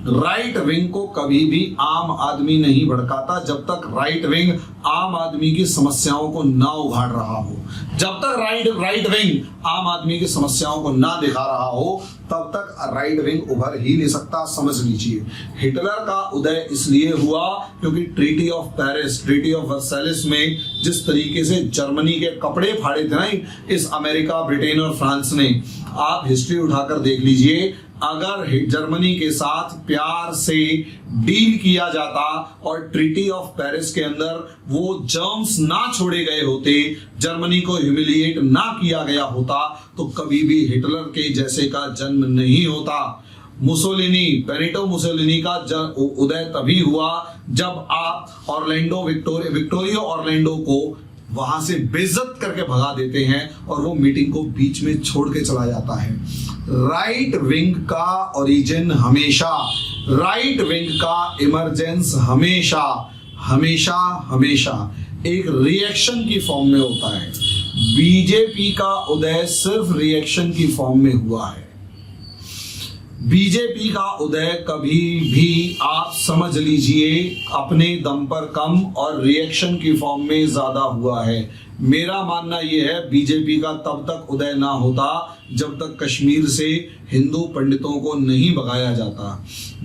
राइट विंग को कभी भी आम आदमी नहीं भड़काता जब तक राइट विंग आम आदमी की समस्याओं को ना उघाड़ रहा हो। जब तक राइट विंग आम आदमी की समस्याओं को ना दिखा रहा हो, तब तक राइट विंग उभर ही नहीं सकता। समझ लीजिए, हिटलर का उदय इसलिए हुआ क्योंकि treaty of Paris, treaty of Versailles में जिस तरीके से जर्मनी के कपड़े फाड़े थे ना इस अमेरिका, ब्रिटेन और फ्रांस ने, आप हिस्ट्री उठाकर देख लीजिए। अगर जर्मनी के साथ प्यार से डील किया जाता और ट्रीटी ऑफ पेरिस के अंदर वो जर्म्स ना छोड़े गए होते, जर्मनी को ह्यूमिलिएट ना किया गया होता, तो कभी भी हिटलर के जैसे का जन्म नहीं होता। मुसोलिनी, बेनिटो मुसोलिनी का उदय तभी हुआ जब आप विक्टोरियो ऑरलैंडो को वहां से बेइज्जत करके भगा देते हैं और वो मीटिंग को बीच में छोड़ के चला जाता है। राइट विंग का ओरिजिन हमेशा, राइट विंग का इमरजेंस हमेशा हमेशा हमेशा एक रिएक्शन की फॉर्म में होता है। बीजेपी का उदय सिर्फ रिएक्शन की फॉर्म में हुआ है। बीजेपी का उदय कभी भी आप समझ लीजिए अपने दम पर कम और रिएक्शन की फॉर्म में ज्यादा हुआ है। मेरा मानना यह है बीजेपी का तब तक उदय ना होता जब तक कश्मीर से हिंदू पंडितों को नहीं भगाया जाता।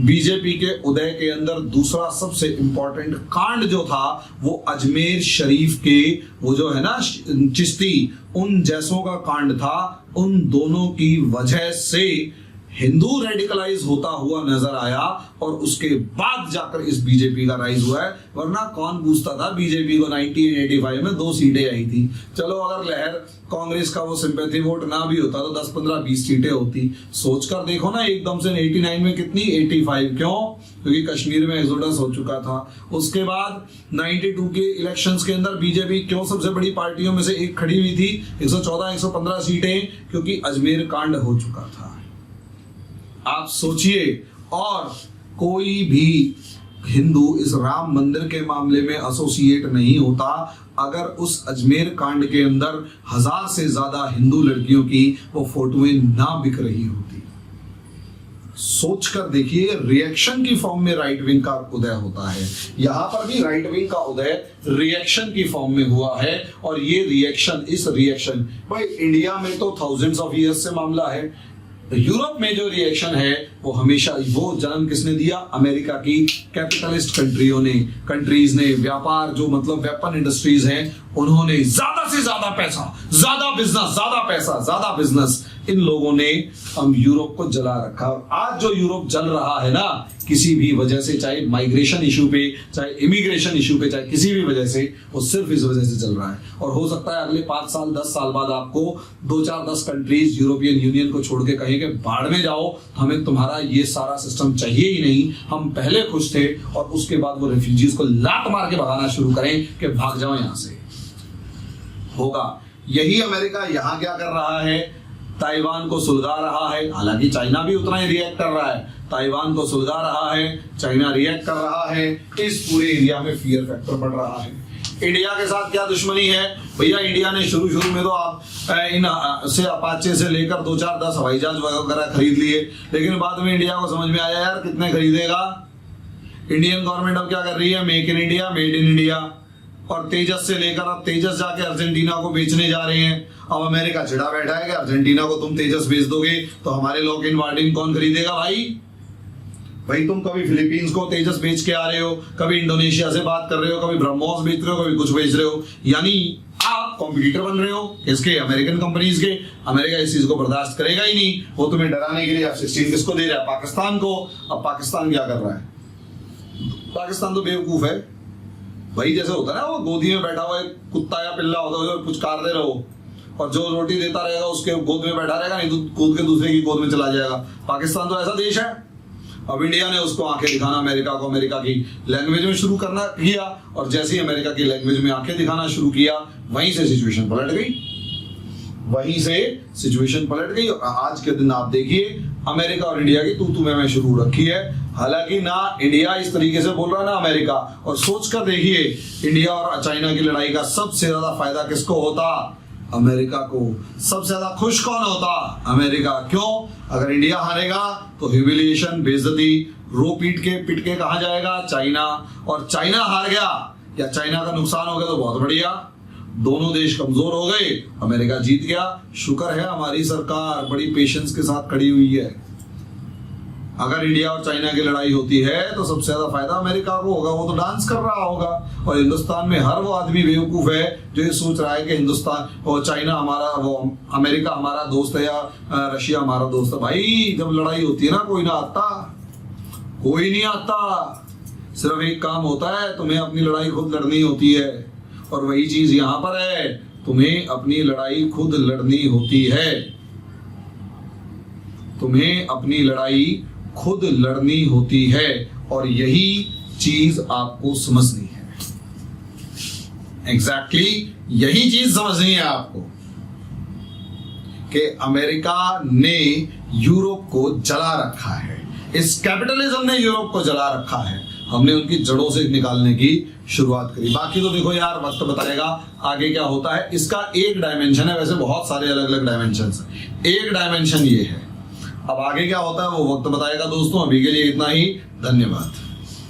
बीजेपी के उदय के अंदर दूसरा सबसे इंपॉर्टेंट कांड जो था वो अजमेर शरीफ के वो जो है ना चिश्ती, उन जैसों का कांड था। उन दोनों की वजह से हिंदू रेडिकलाइज होता हुआ नजर आया और उसके बाद जाकर इस बीजेपी का राइज हुआ है। वरना कौन पूछता था बीजेपी को 1985 में 2 सीटें आई थी। चलो अगर लहर कांग्रेस का वो सिंपैथी वोट ना भी होता तो 10, 15, 20 सीटें होती। सोचकर देखो ना, एकदम से 89 में कितनी 85, क्यों? क्योंकि कश्मीर में एक्सोडस हो चुका था। उसके बाद 92 के इलेक्शंस के अंदर बीजेपी क्यों सबसे बड़ी पार्टियों में से एक खड़ी हुई थी, 114, 115 सीटें, क्योंकि अजमेर कांड हो चुका था। आप सोचिए, और कोई भी हिंदू इस राम मंदिर के मामले में एसोसिएट नहीं होता अगर उस अजमेर कांड के अंदर 1000 से ज्यादा हिंदू लड़कियों की वो फोटोएं ना बिक रही होती। सोचकर देखिए, रिएक्शन की फॉर्म में राइट विंग का उदय होता है। यहां पर भी राइट विंग का उदय रिएक्शन की फॉर्म में हुआ है। और ये रिएक्शन भाई इंडिया में तो थाउजेंड्स ऑफ ईयर्स से मामला है। यूरोप में जो रिएक्शन है वो हमेशा, वो जन्म किसने दिया? अमेरिका की कैपिटलिस्ट कंट्रीज ने, व्यापार जो मतलब वेपन इंडस्ट्रीज हैं, उन्होंने ज्यादा से ज्यादा पैसा, ज्यादा बिजनेस इन लोगों ने हम यूरोप को जला रखा। और आज जो यूरोप जल रहा है ना, किसी भी वजह से, चाहे माइग्रेशन इशू पे, चाहे इमिग्रेशन इशू पे, चाहे किसी भी वजह से, वो सिर्फ इस वजह से चल रहा है। और हो सकता है अगले 5 साल 10 साल बाद आपको 2, 4, 10 कंट्रीज यूरोपियन यूनियन को छोड़ के कहें कि बाढ़ में जाओ, हमें तुम्हारा ये सारा सिस्टम चाहिए ही नहीं, हम पहले खुश थे। और उसके बाद वो रेफ्यूजीज को लात मार के भगाना शुरू करें कि भाग जाओ यहां से। होगा यही। अमेरिका यहां क्या कर रहा है? ताइवान को सुलगा रहा है। हालांकि चाइना भी उतना ही रिएक्ट कर रहा है। ताइवान को सुलगा रहा है, चाइना रिएक्ट कर रहा है। इस पूरे एरिया में फियर फैक्टर बढ़ रहा है। इंडिया के साथ क्या दुश्मनी है भैया? इंडिया ने शुरू में तो आप इन से अपाचे से लेकर 2, 4, 10 हवाई जहाज वगैरह खरीद लिए, लेकिन बाद में इंडिया को समझ में आया यार कितने खरीदेगा। इंडियन गवर्नमेंट अब क्या कर रही है? Make in India, made in India. और तेजस से लेकर अब तेजस जाके अर्जेंटीना को बेचने जा रहे हैं। अब अमेरिका चिढ़ा बैठा है कि अर्जेंटीना को तुम तेजस बेच दोगे तो हमारे लॉक इन वार्डिन कौन खरीदेगा? भाई तुम कभी फिलीपींस को तेजस बेच के आ रहे हो, कभी इंडोनेशिया से बात कर रहे हो, कभी ब्रह्मोस बेच रहे हो, कभी कुछ बेच रहे हो, यानी आप कॉम्पिटिटर बन रहे हो इसके, अमेरिकन कंपनीज के। अमेरिका इस चीज को बर्दाश्त करेगा ही नहीं। वो तुम्हें डराने के लिए F-16 किसको दे रहा है? पाकिस्तान को। अब पाकिस्तान क्या कर रहा है? पाकिस्तान तो बेवकूफ है भाई। जैसे होता है ना, वो गोदी में बैठा हुआ एक कुत्ता या पिल्ला होता है, पुचकारते रहो और जो रोटी देता रहेगा उसके गोद में बैठा रहेगा, नहीं तो कूद के दूसरे की गोद में चला जाएगा। पाकिस्तान तो ऐसा देश है। अब इंडिया ने उसको आंखें दिखाना अमेरिका को अमेरिका की लैंग्वेज में शुरू करना किया, और जैसे ही अमेरिका की लैंग्वेज में आंखें दिखाना शुरू किया, वहीं से सिचुएशन पलट गई, वहीं से सिचुएशन पलट गई। और आज के दिन आप देखिए अमेरिका और इंडिया की तू मैं शुरू रखी है। हालांकि ना इंडिया इस तरीके से बोल रहा है ना अमेरिका। और सोच कर देखिए, इंडिया और चाइना की लड़ाई का सबसे ज्यादा फायदा किसको होता? अमेरिका को। सबसे ज्यादा खुश कौन होता? अमेरिका। क्यों? अगर इंडिया हारेगा तो ह्यूमिलिएशन, बेइज्जती, रो पीट के कहां जाएगा? चाइना। और चाइना हार गया या चाइना का नुकसान हो गया तो बहुत बढ़िया, दोनों देश कमजोर हो गए, अमेरिका जीत गया। शुक्र है हमारी सरकार बड़ी पेशेंस के साथ खड़ी हुई है। अगर इंडिया और चाइना की लड़ाई होती है तो सबसे ज्यादा फायदा अमेरिका को होगा, वो तो डांस कर रहा होगा। और हिंदुस्तान में हर वो आदमी बेवकूफ है जो ये सोच रहा है कि हिंदुस्तान और चाइना हमारा, वो अमेरिका हमारा दोस्त है या रशिया हमारा दोस्त है। भाई जब लड़ाई होती है ना, कोई ना आता, कोई नहीं आता। सिर्फ एक काम होता है, तुम्हें अपनी लड़ाई खुद लड़नी होती है। और वही चीज यहां पर है, तुम्हें अपनी लड़ाई खुद लड़नी होती है। तुम्हें अपनी लड़ाई खुद लड़नी होती है, और यही चीज आपको समझनी है। एग्जैक्टली यही चीज समझनी है आपको कि अमेरिका ने यूरोप को जला रखा है, इस कैपिटलिज्म ने यूरोप को जला रखा है। हमने उनकी जड़ों से निकालने की शुरुआत करी। बाकी तो देखो यार, वक्त बताएगा आगे क्या होता है। इसका एक डायमेंशन है, वैसे बहुत सारे अलग अलग डायमेंशन है, एक डायमेंशन ये है। अब आगे क्या होता है वो वक्त बताएगा दोस्तों। अभी के लिए इतना ही, धन्यवाद।